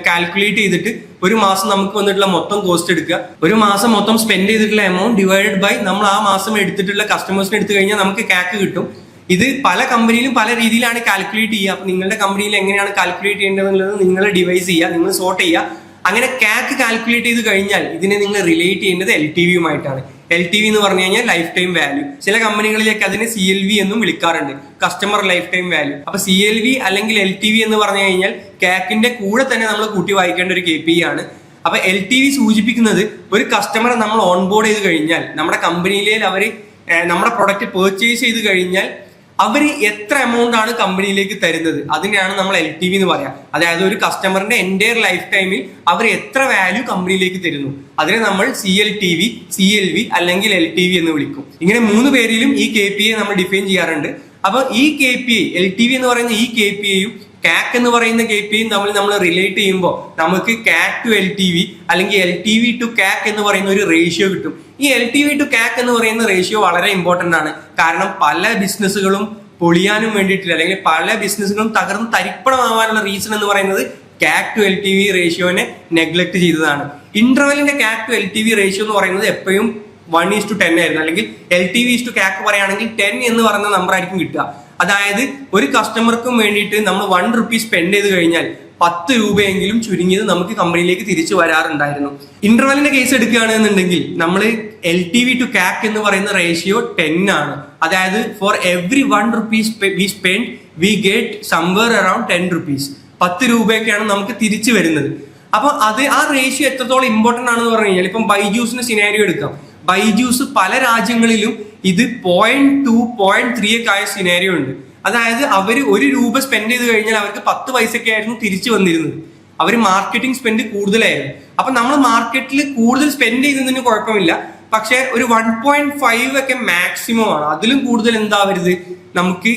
കാൽക്കുലേറ്റ് ചെയ്തിട്ട് ഒരു മാസം നമുക്ക് വന്നിട്ടുള്ള മൊത്തം കോസ്റ്റ് എടുക്കുക. ഒരു മാസം മൊത്തം സ്പെൻഡ് ചെയ്തിട്ടുള്ള എമൗണ്ട് ഡിവൈഡഡ് ബൈ നമ്മൾ ആ മാസം എടുത്തിട്ടുള്ള കസ്റ്റമേഴ്സിന് എടുത്തു കഴിഞ്ഞാൽ നമുക്ക് CAC കിട്ടും. ഇത് പല കമ്പനിയിലും പല രീതിയിലാണ് കാൽക്കുലേറ്റ് ചെയ്യുക. അപ്പൊ നിങ്ങളുടെ കമ്പനിയിൽ എങ്ങനെയാണ് കാൽക്കുലേറ്റ് ചെയ്യേണ്ടതെന്നുള്ളത് നിങ്ങൾ ഡിവൈസ് ചെയ്യുക, നിങ്ങൾ സോർട്ട് ചെയ്യുക. അങ്ങനെ CAC കാൽക്കുലേറ്റ് ചെയ്ത് കഴിഞ്ഞാൽ ഇതിനെ നിങ്ങൾ റിലേറ്റ് ചെയ്യേണ്ടത് LTV-യുമായിട്ടാണ്. LTV എന്ന് പറഞ്ഞു കഴിഞ്ഞാൽ ലൈഫ് ടൈം വാല്യൂ. ചില കമ്പനികളിലേക്ക് അതിനെ CLV എന്നും വിളിക്കാറുണ്ട്, കസ്റ്റമർ ലൈഫ് ടൈം വാല്യൂ. അപ്പൊ CLV അല്ലെങ്കിൽ LTV എന്ന് പറഞ്ഞു കഴിഞ്ഞാൽ CAC-ന്റെ കൂടെ തന്നെ നമ്മൾ കൂട്ടി വായിക്കേണ്ട ഒരു KPI ആണ്. അപ്പൊ LTV സൂചിപ്പിക്കുന്നത് ഒരു കസ്റ്റമറെ നമ്മൾ ഓൺബോർഡ് ചെയ്ത് കഴിഞ്ഞാൽ, നമ്മുടെ കമ്പനിയിലെ അവർ നമ്മുടെ പ്രൊഡക്റ്റ് പർച്ചേസ് ചെയ്ത് കഴിഞ്ഞാൽ അവർ എത്ര എമൗണ്ട് ആണ് കമ്പനിയിലേക്ക് തരുന്നത്, അതിനെയാണ് നമ്മൾ LTV എന്ന് പറയാം. അതായത് ഒരു കസ്റ്റമറിന്റെ എൻറ്റയർ ലൈഫ് ടൈമിൽ അവർ എത്ര വാല്യൂ കമ്പനിയിലേക്ക് തരുന്നു, അതിനെ നമ്മൾ CLTV, CLV അല്ലെങ്കിൽ LTV എന്ന് വിളിക്കും. ഇങ്ങനെ 3 പേരിലും ഈ KPI നമ്മൾ ഡിഫൈൻ ചെയ്യാറുണ്ട്. അപ്പൊ ഈ KPI LTV എന്ന് പറയുന്ന ഈ KPI-യും CAC എന്ന് പറയുന്ന KPI-യും തമ്മിൽ നമ്മൾ റിലേറ്റ് ചെയ്യുമ്പോൾ നമുക്ക് CAC to LTV അല്ലെങ്കിൽ LTV to CAC എന്ന് പറയുന്ന ഒരു റേഷ്യോ കിട്ടും. ഈ LTV to CAC എന്ന് പറയുന്ന റേഷ്യോ വളരെ ഇമ്പോർട്ടന്റ് ആണ്. കാരണം പല ബിസിനസ്സുകളും പൊളിയാനും വേണ്ടിയിട്ടില്ല, അല്ലെങ്കിൽ പല ബിസിനസ്സുകളും തകർന്ന് തരിപ്പണമാവാനുള്ള റീസൺ എന്ന് പറയുന്നത് CAC to LTV റേഷ്യോനെ നെഗ്ലക്ട് ചെയ്തതാണ്. ഇന്റർവെല്ലിന്റെ CAC to LTV റേഷ്യോ എന്ന് പറയുന്നത് എപ്പോഴും 1:10 ആയിരുന്നു. അല്ലെങ്കിൽ LTV/CAC പറയുകയാണെങ്കിൽ 10 എന്ന് പറയുന്ന നമ്പർ ആയിരിക്കും കിട്ടുക. അതായത് ഒരു കസ്റ്റമർക്കും വേണ്ടിയിട്ട് നമ്മൾ 1 rupee സ്പെൻഡ് ചെയ്ത് കഴിഞ്ഞാൽ 10 രൂപയെങ്കിലും ചുരുങ്ങിയത് നമുക്ക് കമ്പനിയിലേക്ക് തിരിച്ചു വരാറുണ്ടായിരുന്നു. ഇന്റർവെല്ലിന്റെ കേസ് എടുക്കുകയാണെന്നുണ്ടെങ്കിൽ നമ്മൾ LTV to CAC എന്ന് പറയുന്ന റേഷ്യോ 10 ആണ്. അതായത് for every 1 rupee we spend we get somewhere around 10 rupees. 10 രൂപയൊക്കെയാണ് നമുക്ക് തിരിച്ചു വരുന്നത്. അപ്പൊ ആ റേഷ്യോ എത്രത്തോളം ഇമ്പോർട്ടന്റ് ആണെന്ന് പറഞ്ഞു കഴിഞ്ഞാൽ ഇപ്പം ബൈജൂസിന്റെ സിനാരിയോ എടുക്കാം. ബൈജൂസ് പല രാജ്യങ്ങളിലും ഇത് 0.2, 0.3 ഒക്കെ ആയ സിനാരിയോ ഉണ്ട്. അതായത് അവർ 1 രൂപ സ്പെൻഡ് ചെയ്ത് കഴിഞ്ഞാൽ അവർക്ക് 10 പൈസയൊക്കെ ആയിരുന്നു തിരിച്ചു വന്നിരുന്നത്. അവർ മാർക്കറ്റിംഗ് സ്പെൻഡ് കൂടുതലായിരുന്നു. അപ്പൊ നമ്മൾ മാർക്കറ്റിൽ കൂടുതൽ സ്പെൻഡ് ചെയ്തതിന് കുഴപ്പമില്ല, പക്ഷെ ഒരു 1.5 ഒക്കെ മാക്സിമം ആണ്. അതിലും കൂടുതൽ എന്താവരുത്, നമുക്ക്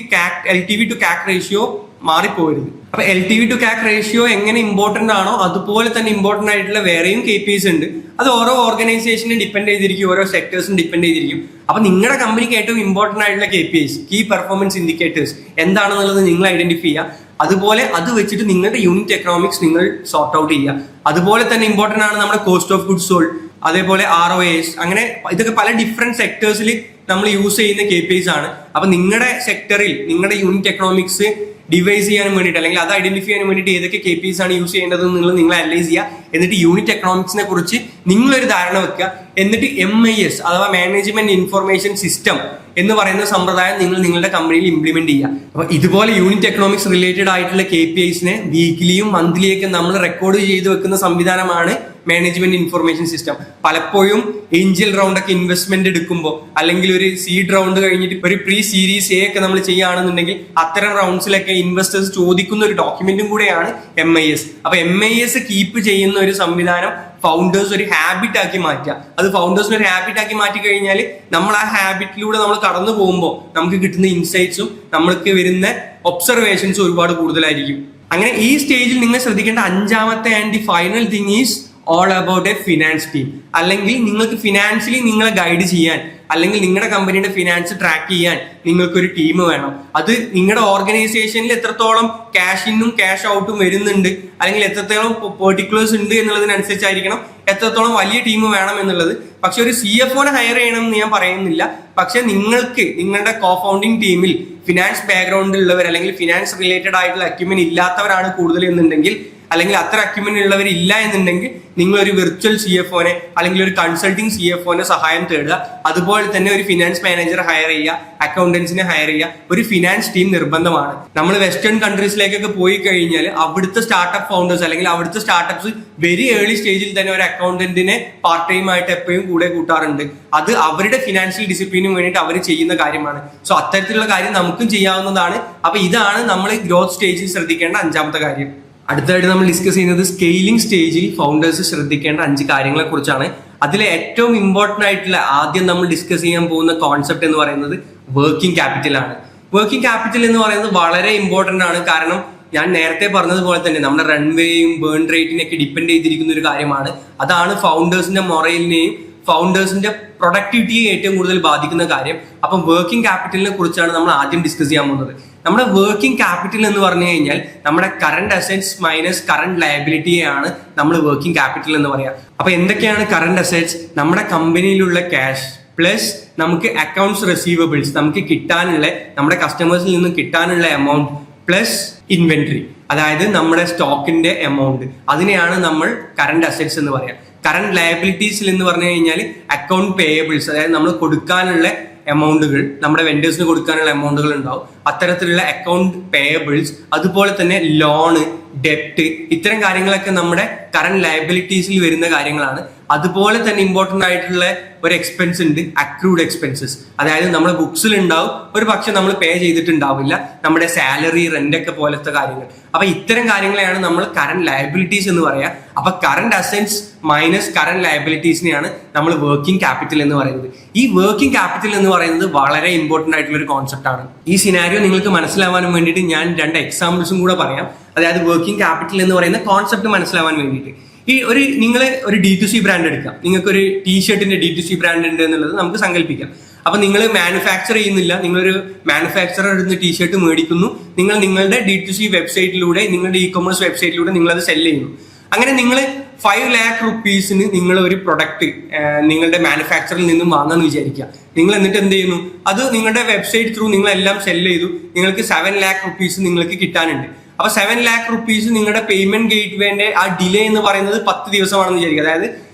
LTV to CAC റേഷ്യോ മാറിപ്പോരുത്. അപ്പൊ LTV to CAC റേഷ്യോ എങ്ങനെ ഇമ്പോർട്ടന്റ് ആണോ അതുപോലെ തന്നെ ഇമ്പോർട്ടന്റ് ആയിട്ടുള്ള വേറെയും KPIs ഉണ്ട്. അത് ഓരോ ഓർഗനൈസേഷനെ ഡിപ്പെൻഡ് ചെയ്തിരിക്കും, ഓരോ സെക്ടേഴ്സിനും ഡിപ്പെൻഡ് ചെയ്തിരിക്കും. അപ്പൊ നിങ്ങളുടെ കമ്പനിക്ക് ഏറ്റവും ഇമ്പോർട്ടന്റ് ആയിട്ടുള്ള KPIs, കീ പെർഫോമൻസ് ഇൻഡിക്കേറ്റേഴ്സ് എന്താണെന്നുള്ളത് നിങ്ങൾ ഐഡന്റിഫൈ ചെയ്യുക. അതുപോലെ അത് വെച്ചിട്ട് നിങ്ങളുടെ യൂണിറ്റ് എക്കണോമിക്സ് നിങ്ങൾ സോർട്ട് ഔട്ട് ചെയ്യുക. അതുപോലെ തന്നെ ഇമ്പോർട്ടന്റ് ആണ് നമ്മുടെ കോസ്റ്റ് ഓഫ് ഗുഡ്സ് സോൾഡ്, അതേപോലെ ROAS. അങ്ങനെ ഇതൊക്കെ പല ഡിഫറെന്റ് സെക്ടേഴ്സിൽ നമ്മൾ യൂസ് ചെയ്യുന്ന KPIs ആണ്. അപ്പൊ നിങ്ങളുടെ സെക്ടറിൽ നിങ്ങളുടെ യൂണിറ്റ് എക്കണോമിക്സ് ഡിവൈസ് ചെയ്യാനും വേണ്ടിയിട്ട് അല്ലെങ്കിൽ അത് ഐഡന്റിഫൈ ചെയ്യാൻ വേണ്ടിയിട്ട് ഏതൊക്കെ KPIs ആണ് യൂസ് ചെയ്യേണ്ടത് നിങ്ങൾ അനലൈസ് ചെയ്യുക. എന്നിട്ട് യൂണിറ്റ് എക്കണോമിക്സിനെ കുറിച്ച് നിങ്ങളൊരു ധാരണ വെക്കുക. എന്നിട്ട് MIS അഥവാ മാനേജ്മെന്റ് ഇൻഫർമേഷൻ സിസ്റ്റം എന്ന് പറയുന്ന സമ്പ്രദായം നിങ്ങൾ നിങ്ങളുടെ കമ്പനിയിൽ ഇംപ്ലിമെന്റ് ചെയ്യുക. അപ്പൊ ഇതുപോലെ യൂണിറ്റ് എക്കണോമിക്സ് റിലേറ്റഡ് ആയിട്ടുള്ള KPIs വീക്കിലിയും മന്ത്ലിയൊക്കെ നമ്മൾ റെക്കോർഡ് ചെയ്ത് വെക്കുന്ന സംവിധാനമാണ് മാനേജ്മെന്റ് ഇൻഫർമേഷൻ സിസ്റ്റം. പലപ്പോഴും ഏഞ്ചൽ റൗണ്ട് ഒക്കെ ഇൻവെസ്റ്റ്മെന്റ് എടുക്കുമ്പോൾ അല്ലെങ്കിൽ ഒരു സീഡ് റൗണ്ട് കഴിഞ്ഞിട്ട് ഒരു പ്രീ സീരീസ് എ ഒക്കെ നമ്മൾ ചെയ്യുകയാണെന്നുണ്ടെങ്കിൽ അത്തരം റൗണ്ട്സിലൊക്കെ ഇൻവെസ്റ്റേഴ്സ് ചോദിക്കുന്ന ഒരു ഡോക്യുമെന്റും കൂടെയാണ് MIS. അപ്പൊ MIS കീപ്പ് ചെയ്യുന്ന ഒരു സംവിധാനം ഫൗണ്ടേഴ്സ് ഒരു ഹാബിറ്റ് ആക്കി മാറ്റുക. അത് ഫൗണ്ടേഴ്സിന് ഒരു ഹാബിറ്റ് ആക്കി മാറ്റി കഴിഞ്ഞാൽ നമ്മൾ ആ ഹാബിറ്റിലൂടെ നമ്മൾ കടന്നു പോകുമ്പോൾ നമുക്ക് കിട്ടുന്ന ഇൻസൈറ്റ്സും നമ്മൾക്ക് വരുന്ന ഒബ്സർവേഷൻസും ഒരുപാട് കൂടുതലായിരിക്കും. അങ്ങനെ ഈ സ്റ്റേജിൽ നിങ്ങൾ ശ്രദ്ധിക്കേണ്ട അഞ്ചാമത്തെ and the final thing is all about A finance team. അല്ലെങ്കിൽ നിങ്ങൾക്ക് ഫിനാൻഷ്യലി നിങ്ങളെ ഗൈഡ് ചെയ്യാൻ അല്ലെങ്കിൽ നിങ്ങളുടെ കമ്പനിയുടെ ഫിനാൻസ് ട്രാക്ക് ചെയ്യാൻ നിങ്ങൾക്കൊരു ടീം വേണം. അത് നിങ്ങളുടെ ഓർഗനൈസേഷനിൽ എത്രത്തോളം ക്യാഷ് ഇന്നും ക്യാഷ് ഔട്ടും വരുന്നുണ്ട് അല്ലെങ്കിൽ എത്രത്തോളം പെർട്ടിക്കുലേഴ്സ് ഉണ്ട് എന്നുള്ളതിനനുസരിച്ചായിരിക്കണം എത്രത്തോളം വലിയ ടീം വേണം എന്നുള്ളത്. പക്ഷെ ഒരു CFOനെ ഹയർ ചെയ്യണം എന്ന് ഞാൻ പറയുന്നില്ല. പക്ഷെ നിങ്ങൾക്ക് നിങ്ങളുടെ കോഫൗണ്ടിങ് ടീമിൽ ഫിനാൻസ് ബാക്ക്ഗ്രൗണ്ടിൽ ഉള്ളവർ അല്ലെങ്കിൽ ഫിനാൻസ് റിലേറ്റഡ് ആയിട്ടുള്ള അക്യുമെന്റ് ഇല്ലാത്തവരാണ് കൂടുതൽ എന്നുണ്ടെങ്കിൽ അല്ലെങ്കിൽ അത്ര അക്യുമെന്റ് ഉള്ളവർ ഇല്ല എന്നുണ്ടെങ്കിൽ നിങ്ങൾ ഒരു വിർച്വൽ CFOനെ അല്ലെങ്കിൽ ഒരു കൺസൾട്ടിങ് CFOനെ സഹായം തേടുക. അതുപോലെ തന്നെ ഒരു ഫിനാൻസ് മാനേജറെ ഹയർ ചെയ്യുക, അക്കൗണ്ടൻസിനെ ഹയർ ചെയ്യുക. ഒരു ഫിനാൻസ് ടീം നിർബന്ധമാണ്. നമ്മൾ വെസ്റ്റേൺ കൺട്രീസിലേക്കൊക്കെ പോയി കഴിഞ്ഞാൽ അവിടുത്തെ സ്റ്റാർട്ടപ്പ് ഫൗണ്ടേഴ്സ് അല്ലെങ്കിൽ അവിടുത്തെ സ്റ്റാർട്ടപ്സ് വെരി ഏർലി സ്റ്റേജിൽ തന്നെ ഒരു അക്കൗണ്ടന്റിനെ പാർട്ട് ടൈം ആയിട്ട് എപ്പോഴും കൂടെ കൂട്ടാറുണ്ട്. അത് അവരുടെ ഫിനാൻഷ്യൽ ഡിസിപ്ലിനും വേണ്ടിയിട്ട് അവർ ചെയ്യുന്ന കാര്യമാണ്. സോ അത്തരത്തിലുള്ള കാര്യം നമുക്കും ചെയ്യാവുന്നതാണ്. അപ്പൊ ഇതാണ് നമ്മൾ ഗ്രോത്ത് സ്റ്റേജിൽ ശ്രദ്ധിക്കേണ്ട അഞ്ചാമത്തെ കാര്യം. അടുത്തതായിട്ട് നമ്മൾ ഡിസ്കസ് ചെയ്യുന്നത് സ്കെയിലിംഗ് സ്റ്റേജിൽ ഫൗണ്ടേഴ്സ് ശ്രദ്ധിക്കേണ്ട 5 കാര്യങ്ങളെ കുറിച്ചാണ്. അതിലെ ഏറ്റവും ഇമ്പോർട്ടന്റ് ആയിട്ടുള്ള ആദ്യം നമ്മൾ ഡിസ്കസ് ചെയ്യാൻ പോകുന്ന കോൺസെപ്റ്റ് എന്ന് പറയുന്നത് വർക്കിംഗ് ക്യാപിറ്റൽ ആണ്. വർക്കിംഗ് ക്യാപിറ്റൽ എന്ന് പറയുന്നത് വളരെ ഇമ്പോർട്ടന്റ് ആണ്. കാരണം ഞാൻ നേരത്തെ പറഞ്ഞതുപോലെ തന്നെ നമ്മുടെ റൺവേയും ബേൺ റേറ്റിനെയൊക്കെ ഡിപ്പെൻഡ് ചെയ്തിരിക്കുന്ന ഒരു കാര്യമാണ്. അതാണ് ഫൗണ്ടേഴ്സിന്റെ മൊറയിലിനെയും ഫൗണ്ടേഴ്സിന്റെ പ്രൊഡക്ടിവിറ്റിയെ ഏറ്റവും കൂടുതൽ ബാധിക്കുന്ന കാര്യം. അപ്പം വർക്കിംഗ് ക്യാപിറ്റലിനെ കുറിച്ചാണ് നമ്മൾ ആദ്യം ഡിസ്കസ് ചെയ്യാൻ പോകുന്നത്. നമ്മുടെ വർക്കിംഗ് ക്യാപിറ്റൽ എന്ന് പറഞ്ഞു കഴിഞ്ഞാൽ നമ്മുടെ കറന്റ് അസറ്റ്സ് മൈനസ് കറന്റ് ലയബിലിറ്റിയാണ് നമ്മൾ വർക്കിംഗ് ക്യാപിറ്റൽ എന്ന് പറയാം. അപ്പൊ എന്തൊക്കെയാണ് കറന്റ് അസറ്റ്സ്? നമ്മുടെ കമ്പനിയിലുള്ള ക്യാഷ് പ്ലസ് നമുക്ക് അക്കൗണ്ട്സ് റിസീവബിൾസ്, നമുക്ക് കിട്ടാനുള്ള നമ്മുടെ കസ്റ്റമേഴ്സിൽ നിന്നും കിട്ടാനുള്ള എമൗണ്ട് പ്ലസ് ഇൻവെന്ററി, അതായത് നമ്മുടെ സ്റ്റോക്കിന്റെ എമൗണ്ട്, അതിനെയാണ് നമ്മൾ കറന്റ് അസറ്റ്സ് എന്ന് പറയാം. കറന്റ് ലയബിലിറ്റീസിൽ എന്ന് പറഞ്ഞു കഴിഞ്ഞാൽ അക്കൗണ്ട് പേയബിൾസ്, അതായത് നമ്മൾ കൊടുക്കാനുള്ള എമൗണ്ടുകൾ, നമ്മുടെ വെൻഡേഴ്സിന് കൊടുക്കാനുള്ള എമൗണ്ടുകൾ ഉണ്ടാവും. അത്തരത്തിലുള്ള അക്കൗണ്ട് പേയബിൾസ്, അതുപോലെ തന്നെ ലോണ്, ഡെപ്റ്റ്, ഇത്തരം കാര്യങ്ങളൊക്കെ നമ്മുടെ കറന്റ് ലയബിലിറ്റീസിൽ വരുന്ന കാര്യങ്ങളാണ്. അതുപോലെ തന്നെ ഇമ്പോർട്ടന്റ് ആയിട്ടുള്ള ഒരു എക്സ്പെൻസ് ഉണ്ട്, അക്രൂഡ് എക്സ്പെൻസസ്. അതായത് നമ്മുടെ ബുക്സിൽ ഉണ്ടാവും, ഒരു പക്ഷെ നമ്മൾ പേ ചെയ്തിട്ടുണ്ടാവില്ല, നമ്മുടെ സാലറി, റെന്റ് ഒക്കെ പോലത്തെ കാര്യങ്ങൾ. അപ്പൊ ഇത്തരം കാര്യങ്ങളെയാണ് നമ്മൾ കറന്റ് ലയബിലിറ്റീസ് എന്ന് പറയാം. അപ്പൊ കറന്റ് അസറ്റ്സ് മൈനസ് കറന്റ് ലയബിലിറ്റീസിനെയാണ് നമ്മൾ വർക്കിംഗ് ക്യാപിറ്റൽ എന്ന് പറയുന്നത്. ഈ വർക്കിംഗ് ക്യാപിറ്റൽ എന്ന് പറയുന്നത് വളരെ ഇമ്പോർട്ടന്റ് ആയിട്ടുള്ള ഒരു കോൺസെപ്റ്റ് ആണ്. ഈ സിനാരിയോ നിങ്ങൾക്ക് മനസ്സിലാവാൻ വേണ്ടിയിട്ട് ഞാൻ 2 എക്സാമ്പിൾസും കൂടെ പറയാം. അതായത് വർക്കിംഗ് ക്യാപിറ്റൽ എന്ന് പറയുന്ന കോൺസെപ്റ്റ് മനസ്സിലാവാൻ വേണ്ടിയിട്ട്. നിങ്ങൾ ഒരു D2C ബ്രാൻഡ് എടുക്കാം. നിങ്ങൾക്ക് ഒരു ടീഷർട്ടിന്റെ D2C ബ്രാൻഡ് ഉണ്ട് എന്നുള്ളത് നമുക്ക് സങ്കല്പിക്കാം. അപ്പൊ നിങ്ങൾ മാനുഫാക്ചർ ചെയ്യുന്നില്ല, നിങ്ങളൊരു മാനുഫാക്ചറർ ഇരുന്ന് ടീഷർട്ട് മേടിക്കുന്നു, നിങ്ങൾ നിങ്ങളുടെ D2C വെബ്സൈറ്റിലൂടെ, നിങ്ങളുടെ ഇ-കൊമേഴ്സ് വെബ്സൈറ്റിലൂടെ നിങ്ങൾ അത് സെല് ചെയ്യുന്നു. അങ്ങനെ നിങ്ങൾ 5 lakh rupeesന് നിങ്ങൾ ഒരു പ്രൊഡക്റ്റ് നിങ്ങളുടെ മാനുഫാക്ചറിൽ നിന്നും വാങ്ങാന്ന് വിചാരിക്കുക. നിങ്ങൾ എന്നിട്ട് എന്ത് ചെയ്യുന്നു? അത് നിങ്ങളുടെ വെബ്സൈറ്റ് ത്രൂ നിങ്ങളെല്ലാം സെല് ചെയ്തു, നിങ്ങൾക്ക് 7 lakh rupees നിങ്ങൾക്ക് കിട്ടാനുണ്ട്. അപ്പൊ 7 lakh rupees നിങ്ങളുടെ പേയ്മെന്റ് ഗേറ്റ് വേണ്ട ആ ഡിലേ എന്ന് പറയുന്നത് 10 ദിവസമാണെന്ന് വിചാരിക്കുക. അതായത്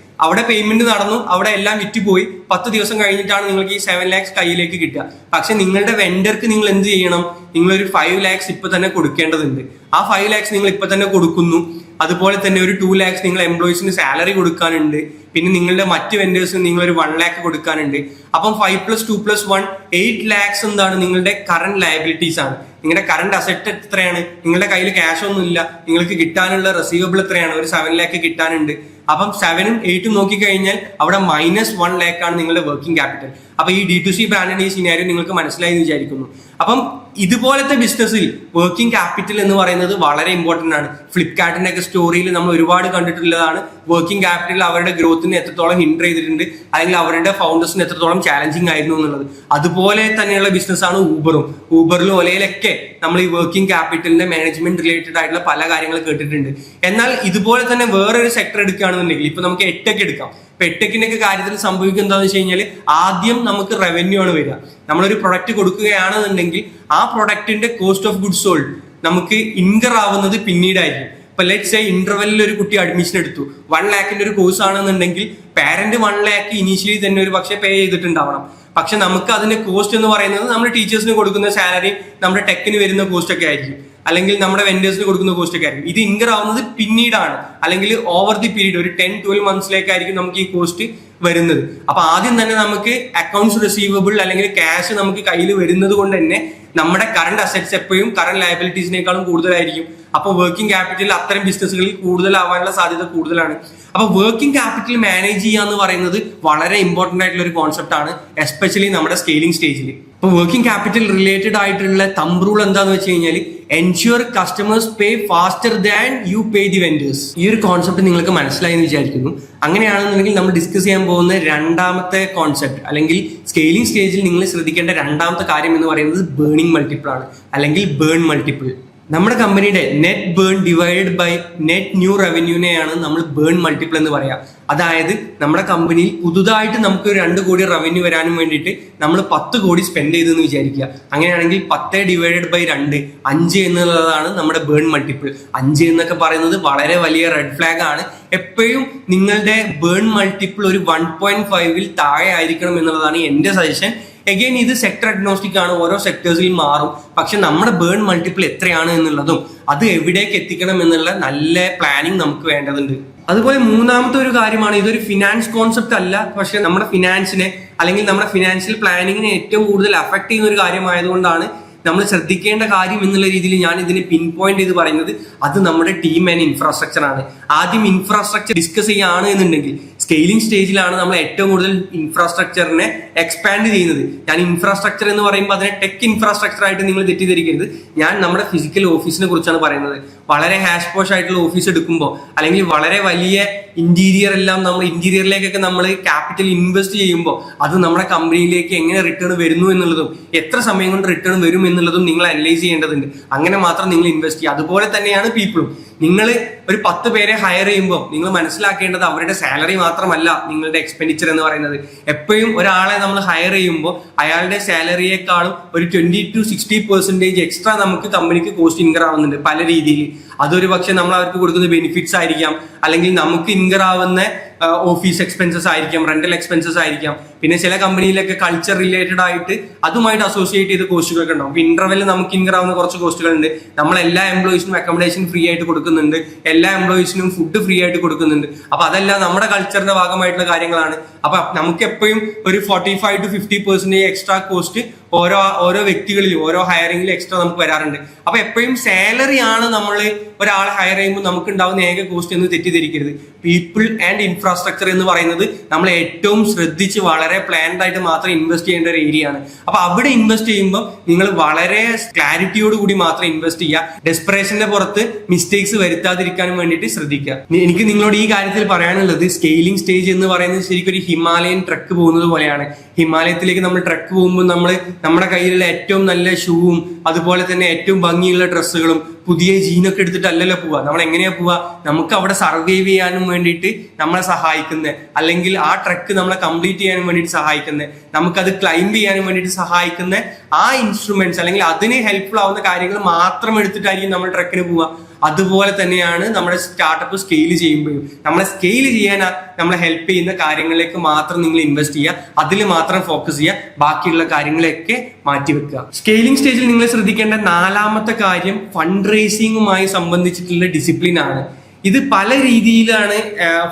അവിടെ പേയ്മെന്റ് നടന്നു, അവിടെ എല്ലാം വിറ്റുപോയി, 10 ദിവസം കഴിഞ്ഞിട്ടാണ് നിങ്ങൾക്ക് ഈ 7 lakhs കയ്യിലേക്ക് കിട്ടുക. പക്ഷെ നിങ്ങളുടെ വെൻഡർക്ക് നിങ്ങൾ എന്ത് ചെയ്യണം? നിങ്ങളൊരു 5 lakhs ഇപ്പൊ തന്നെ കൊടുക്കേണ്ടതുണ്ട്. ആ 5 lakhs നിങ്ങൾ ഇപ്പൊ തന്നെ കൊടുക്കുന്നു. അതുപോലെ തന്നെ ഒരു 2 lakhs നിങ്ങൾ എംപ്ലോയീസിന് സാലറി കൊടുക്കാനുണ്ട്. പിന്നെ നിങ്ങളുടെ മറ്റ് വെൻഡേഴ്സിന് നിങ്ങൾ ഒരു 1 lakh കൊടുക്കാനുണ്ട്. അപ്പം 5 + 2 + 1 8 lakhs എന്താണ്? നിങ്ങളുടെ കറന്റ് ലയബിലിറ്റീസ് ആണ്. നിങ്ങളുടെ കറന്റ് അസറ്റ് എത്രയാണ്? നിങ്ങളുടെ കയ്യിൽ ക്യാഷ് ഒന്നും ഇല്ല, നിങ്ങൾക്ക് കിട്ടാനുള്ള റിസീവബിൾ എത്രയാണ്? ഒരു 7 lakh കിട്ടാനുണ്ട്. അപ്പം 7ഉം 8ഉം നോക്കിക്കഴിഞ്ഞാൽ അവിടെ -1 lakh ആണ് നിങ്ങളുടെ വർക്കിംഗ് ക്യാപിറ്റൽ. അപ്പൊ ഈ D2C ബ്രാൻഡിന്റെ ഈ സിനാരിയോ നിങ്ങൾക്ക് മനസ്സിലായി എന്ന് വിചാരിക്കുന്നു. അപ്പം ഇതുപോലത്തെ ബിസിനസ്സിൽ വർക്കിംഗ് ക്യാപിറ്റൽ എന്ന് പറയുന്നത് വളരെ ഇമ്പോർട്ടന്റ് ആണ്. ഫ്ലിപ്കാർട്ടിന്റെ ഒക്കെ സ്റ്റോറിയിൽ നമ്മൾ ഒരുപാട് കണ്ടിട്ടുള്ളതാണ്. വർക്കിംഗ് ക്യാപിറ്റൽ അവരുടെ ഗ്രോത്തിനെ എത്രത്തോളം ഹിൻഡർ ചെയ്തിട്ടുണ്ട്, അല്ലെങ്കിൽ അവരുടെ ഫൗണ്ടേഴ്സിന് എത്രത്തോളം ചാലഞ്ചിങ് ആയിരുന്നു എന്നുള്ളത്. അതുപോലെ തന്നെയുള്ള ബിസിനസ്സാണ് ഊബറും. ഊബറിലും ഒലയിലൊക്കെ നമ്മൾ ഈ വർക്കിംഗ് ക്യാപിറ്റലിന്റെ മാനേജ്മെന്റ് റിലേറ്റഡ് ആയിട്ടുള്ള പല കാര്യങ്ങൾ കേട്ടിട്ടുണ്ട്. എന്നാൽ ഇതുപോലെ തന്നെ വേറൊരു സെക്ടർ എടുക്കുകയാണെന്നുണ്ടെങ്കിൽ, ഇപ്പൊ നമുക്ക് എട്ടെക്ക് എടുക്കാം. പെട്ടെക്കിന്റെ ഒക്കെ കാര്യത്തിൽ സംഭവിക്കുക എന്താണെന്ന് വെച്ച് കഴിഞ്ഞാൽ, ആദ്യം നമുക്ക് റവന്യൂ ആണ് വരിക. നമ്മളൊരു പ്രൊഡക്റ്റ് കൊടുക്കുകയാണെന്നുണ്ടെങ്കിൽ ആ പ്രൊഡക്റ്റിന്റെ കോസ്റ്റ് ഓഫ് ഗുഡ്സ് സോൾഡ് നമുക്ക് ഇൻകർ ആവുന്നത് പിന്നീടായിരിക്കും. ഇപ്പൊ ലെറ്റ്സ് സേ ഇന്റർവെല്ലിൽ ഒരു കുട്ടി അഡ്മിഷൻ എടുത്തു, 1 lakhന്റെ ഒരു കോഴ്സ് ആണെന്നുണ്ടെങ്കിൽ പാരന്റ് 1 lakh ഇനീഷ്യലി തന്നെ ഒരു പക്ഷേ പേ ചെയ്തിട്ടുണ്ടാവണം. പക്ഷെ നമുക്ക് അതിന്റെ കോസ്റ്റ് എന്ന് പറയുന്നത് നമ്മുടെ ടീച്ചേഴ്സിന് കൊടുക്കുന്ന സാലറി, നമ്മുടെ ടെക്കിന് വരുന്ന കോസ്റ്റ് ഒക്കെ ആയിരിക്കും, അല്ലെങ്കിൽ നമ്മുടെ വെൻഡേഴ്സിന് കൊടുക്കുന്ന കോസ്റ്റ് ഒക്കെ ആയിരിക്കും. ഇത് ഇൻകർ ആവുന്നത് പിന്നീടാണ്, അല്ലെങ്കിൽ ഓവർ ദി പീരീഡ് ഒരു 10-12 മന്ത്സിലേക്കായിരിക്കും നമുക്ക് ഈ കോസ്റ്റ് വരുന്നത്. അപ്പൊ ആദ്യം തന്നെ നമുക്ക് അക്കൗണ്ട്സ് റിസീവബിൾ അല്ലെങ്കിൽ ക്യാഷ് നമുക്ക് കയ്യിൽ വരുന്നത് കൊണ്ട് തന്നെ നമ്മുടെ കറണ്ട് അസറ്റ്സ് എപ്പോഴും കറണ്ട് ലയബിലിറ്റീസിനേക്കാളും കൂടുതലായിരിക്കും. അപ്പൊ വർക്കിംഗ് ക്യാപിറ്റൽ അത്തരം ബിസിനസ്സുകളിൽ കൂടുതലാവാനുള്ള സാധ്യത കൂടുതലാണ്. അപ്പൊ വർക്കിംഗ് ക്യാപിറ്റൽ മാനേജ് ചെയ്യുക എന്ന് പറയുന്നത് വളരെ ഇമ്പോർട്ടന്റ് ആയിട്ടുള്ള ഒരു കോൺസെപ്റ്റ് ആണ്, എസ്പെഷ്യലി നമ്മുടെ സ്കെയിലിംഗ് സ്റ്റേജിൽ. ഇപ്പൊ വർക്കിംഗ് ക്യാപിറ്റൽ റിലേറ്റഡ് ആയിട്ടുള്ള തമ്പ് റൂൾ എന്താന്ന് വെച്ച് കഴിഞ്ഞാൽ ensure customers pay faster than you pay the vendors. ഈ ഒരു കോൺസെപ്റ്റ് നിങ്ങൾക്ക് മനസ്സിലായി എന്ന് വിചാരിക്കുന്നു. അങ്ങനെയാണെന്നുണ്ടെങ്കിൽ നമ്മൾ ഡിസ്കസ് ചെയ്യാൻ പോകുന്ന രണ്ടാമത്തെ കോൺസെപ്റ്റ് അല്ലെങ്കിൽ സ്കെയിലിംഗ് സ്റ്റേജിൽ നിങ്ങൾ ശ്രദ്ധിക്കേണ്ട രണ്ടാമത്തെ കാര്യം എന്ന് പറയുന്നത് ബേണിംഗ് മൾട്ടിപ്പിൾ ആണ്, അല്ലെങ്കിൽ ബേൺ മൾട്ടിപ്പിൾ. നമ്മുടെ കമ്പനിയുടെ net burn divided by net new റവന്യൂനെയാണ് നമ്മൾ ബേൺ മൾട്ടിപ്പിൾ എന്ന് പറയാം. അതായത് നമ്മുടെ കമ്പനിയിൽ പുതുതായിട്ട് നമുക്ക് 2 കോടി റവന്യൂ വരാനും വേണ്ടിയിട്ട് നമ്മൾ 10 കോടി സ്പെൻഡ് ചെയ്തെന്ന് വിചാരിക്കുക. അങ്ങനെയാണെങ്കിൽ 10 ഡിവൈഡഡ് ബൈ 2 5 എന്നുള്ളതാണ് നമ്മുടെ ബേൺ മൾട്ടിപ്പിൾ. 5 എന്നൊക്കെ പറയുന്നത് വളരെ വലിയ റെഡ് ഫ്ലാഗ് ആണ്. എപ്പോഴും നിങ്ങളുടെ ബേൺ മൾട്ടിപ്പിൾ ഒരു 1.5-ൽ താഴെ ആയിരിക്കണം എന്നുള്ളതാണ് എന്റെ സജഷൻ. എഗെയിൻ ഇത് സെക്ടർ അഗ്നോസ്റ്റിക് ആണ്, ഓരോ സെക്ടേഴ്സിൽ മാറും. പക്ഷെ നമ്മുടെ ബേൺ മൾട്ടിപ്പിൾ എത്രയാണ് എന്നുള്ളതും അത് എവിടേക്ക് എത്തിക്കണം എന്നുള്ള നല്ല പ്ലാനിങ് നമുക്ക് വേണ്ടതുണ്ട്. അതുപോലെ മൂന്നാമത്തെ ഒരു കാര്യമാണ്, ഇതൊരു ഫിനാൻസ് കോൺസെപ്റ്റ് അല്ല, പക്ഷെ നമ്മുടെ ഫിനാൻസിനെ അല്ലെങ്കിൽ നമ്മുടെ ഫിനാൻഷ്യൽ പ്ലാനിങ്ങിനെ ഏറ്റവും കൂടുതൽ അഫക്ട് ചെയ്യുന്ന ഒരു കാര്യമായതുകൊണ്ടാണ് നമ്മൾ ശ്രദ്ധിക്കേണ്ട കാര്യം എന്നുള്ള രീതിയിൽ ഞാൻ ഇതിനെ പിൻ പോയിന്റ് ചെയ്ത് പറയുന്നത്. അത് നമ്മുടെ ടീം ആൻഡ് ഇൻഫ്രാസ്ട്രക്ചർ ആണ്. ആദ്യം ഇൻഫ്രാസ്ട്രക്ചർ ഡിസ്കസ് ചെയ്യുകയാണ് എന്നുണ്ടെങ്കിൽ സ്കെയിലിംഗ് സ്റ്റേജിലാണ് നമ്മൾ ഏറ്റവും കൂടുതൽ ഇൻഫ്രാസ്ട്രക്ചറിനെ എക്സ്പാൻഡ് ചെയ്യുന്നത്. ഞാൻ ഇൻഫ്രാസ്ട്രക്ചർ എന്ന് പറയുമ്പോൾ അതിനെ ടെക് ഇൻഫ്രാസ്ട്രക്ചർ ആയിട്ട് നിങ്ങൾ തെറ്റിദ്ധരിക്കരുത്. ഞാൻ നമ്മുടെ ഫിസിക്കൽ ഓഫീസിനെ കുറിച്ചാണ് പറയുന്നത്. വളരെ ഹാഷ് പോഷ് ആയിട്ടുള്ള ഓഫീസ് എടുക്കുമ്പോൾ അല്ലെങ്കിൽ വളരെ വലിയ ഇന്റീരിയർ എല്ലാം നമ്മൾ ഇന്റീരിയറിലേക്കൊക്കെ നമ്മൾ ക്യാപിറ്റൽ ഇൻവെസ്റ്റ് ചെയ്യുമ്പോൾ അത് നമ്മുടെ കമ്പനിയിലേക്ക് എങ്ങനെ റിട്ടേൺ വരുന്നു എന്നുള്ളതും എത്ര സമയം കൊണ്ട് റിട്ടേൺ വരും എന്നുള്ളതും നിങ്ങൾ അനലൈസ് ചെയ്യേണ്ടതുണ്ട്. അങ്ങനെ മാത്രം നിങ്ങൾ ഇൻവെസ്റ്റ് ചെയ്യുക. അതുപോലെ തന്നെയാണ് പീപ്പിളും. നിങ്ങൾ ഒരു 10 പേരെ ഹയർ ചെയ്യുമ്പോൾ നിങ്ങൾ മനസ്സിലാക്കേണ്ടത് അവരുടെ സാലറി മാത്രമല്ല നിങ്ങളുടെ എക്സ്പെൻഡിച്ചർ എന്ന് പറയുന്നത്. എപ്പോഴും ഒരാളെ നമ്മൾ ഹയർ ചെയ്യുമ്പോൾ അയാളുടെ സാലറിയേക്കാളും ഒരു 20-60% എക്സ്ട്രാ നമുക്ക് കമ്പനിക്ക് കോസ്റ്റ് ഇൻകർ ആവുന്നുണ്ട് പല രീതിയിൽ. അതൊരു പക്ഷെ നമ്മൾ അവർക്ക് കൊടുക്കുന്ന ബെനിഫിറ്റ്സ് ആയിരിക്കാം, അല്ലെങ്കിൽ നമുക്ക് ഇൻകർ ആവുന്ന ഓഫീസ് എക്സ്പെൻസസ് ആയിരിക്കാം, റെന്റൽ എക്സ്പെൻസസ് ആയിരിക്കാം. പിന്നെ ചില കമ്പനിയിലൊക്കെ കൾച്ചർ റിലേറ്റഡ് ആയിട്ട് അതുമായിട്ട് അസോസിയേറ്റ് ചെയ്ത കോസ്റ്റുകളൊക്കെ ഉണ്ടാവും. ഇന്റർവെൽ നമുക്ക് ഇൻകർ ആവുന്ന കുറച്ച് കോസ്റ്റുകളുണ്ട്. നമ്മൾ എല്ലാ എംപ്ലോയീസിനും അക്കോമഡേഷൻ ഫ്രീ ആയിട്ട് കൊടുക്കുന്നുണ്ട്, എല്ലാ എംപ്ലോയീസിനും ഫുഡ് ഫ്രീ ആയിട്ട് കൊടുക്കുന്നുണ്ട്. അപ്പൊ അതെല്ലാം നമ്മുടെ കൾച്ചറിന്റെ ഭാഗമായിട്ടുള്ള കാര്യങ്ങളാണ്. അപ്പൊ നമുക്ക് എപ്പോഴും ഒരു 45-50% എക്സ്ട്രാ കോസ്റ്റ് ഓരോ വ്യക്തികളിലും ഓരോ ഹയറിംഗിലും എക്സ്ട്രാ നമുക്ക് വരാറുണ്ട്. അപ്പൊ എപ്പോഴും സാലറി ആണ് നമ്മൾ ഒരാളെ ഹയർ ചെയ്യുമ്പോൾ നമുക്ക് ഉണ്ടാവുന്ന ഏക കോസ്റ്റ് എന്ന് തെറ്റിദ്ധരിക്കരുത്. പീപ്പിൾ ആൻഡ് ഇൻഫ്രാസ്ട്രക്ചർ എന്ന് പറയുന്നത് നമ്മൾ ഏറ്റവും ശ്രദ്ധിച്ച് വളരെ പ്ലാൻഡ് ആയിട്ട് മാത്രം ഇൻവെസ്റ്റ് ചെയ്യേണ്ട ഒരു ഏരിയ ആണ്. അപ്പൊ അവിടെ ഇൻവെസ്റ്റ് ചെയ്യുമ്പോൾ നിങ്ങൾ വളരെ ക്ലാരിറ്റിയോട് കൂടി മാത്രം ഇൻവെസ്റ്റ് ചെയ്യുക. ഡെസ്പറേഷന്റെ പുറത്ത് മിസ്റ്റേക്സ് വരുത്താതിരിക്കാനും വേണ്ടിയിട്ട് ശ്രദ്ധിക്കുക. എനിക്ക് നിങ്ങളോട് ഈ കാര്യത്തിൽ പറയാനുള്ളത്, സ്കെയിലിംഗ് സ്റ്റേജ് എന്ന് പറയുന്നത് ശരിക്കും ഒരു ഹിമാലയൻ ട്രക്ക് പോകുന്നത് പോലെയാണ്. ഹിമാലയത്തിലേക്ക് നമ്മൾ ട്രക്ക് പോകുമ്പോൾ നമ്മുടെ കയ്യിലുള്ള ഏറ്റവും നല്ല ഷൂവും അതുപോലെ തന്നെ ഏറ്റവും ഭംഗിയുള്ള ഡ്രസ്സുകളും പുതിയ ജീനൊക്കെ എടുത്തിട്ടല്ലല്ലോ പോവുക. നമ്മൾ എങ്ങനെയാ പോവുക? നമുക്ക് അവിടെ സർവൈവ് ചെയ്യാനും വേണ്ടിയിട്ട് നമ്മളെ സഹായിക്കുന്നത്, അല്ലെങ്കിൽ ആ ട്രക്ക് നമ്മളെ കംപ്ലീറ്റ് ചെയ്യാനും വേണ്ടിയിട്ട് സഹായിക്കുന്നത്, നമുക്കത് ക്ലൈംബ് ചെയ്യാനും വേണ്ടിയിട്ട് സഹായിക്കുന്ന ആ ഇൻസ്ട്രുമെന്റ്സ് അല്ലെങ്കിൽ അതിന് ഹെൽപ്ഫുൾ ആവുന്ന കാര്യങ്ങൾ മാത്രം എടുത്തിട്ടായിരിക്കും നമ്മൾ ട്രക്കിന് പോവുക. അതുപോലെ തന്നെയാണ് നമ്മുടെ സ്റ്റാർട്ടപ്പ് സ്കെയിൽ ചെയ്യുമ്പോഴും നമ്മളെ സ്കെയിൽ ചെയ്യാൻ നമ്മളെ ഹെൽപ്പ് ചെയ്യുന്ന കാര്യങ്ങളിലേക്ക് മാത്രം നിങ്ങൾ ഇൻവെസ്റ്റ് ചെയ്യുക, അതിൽ മാത്രം ഫോക്കസ് ചെയ്യുക, ബാക്കിയുള്ള കാര്യങ്ങളൊക്കെ മാറ്റിവെക്കുക. സ്കെയിലിംഗ് സ്റ്റേജിൽ നിങ്ങൾ ശ്രദ്ധിക്കേണ്ട നാലാമത്തെ കാര്യം ഫണ്ട് റേസിംഗുമായി സംബന്ധിച്ചിട്ടുള്ള ഡിസിപ്ലിൻ ആണ്. ഇത് പല രീതിയിലാണ്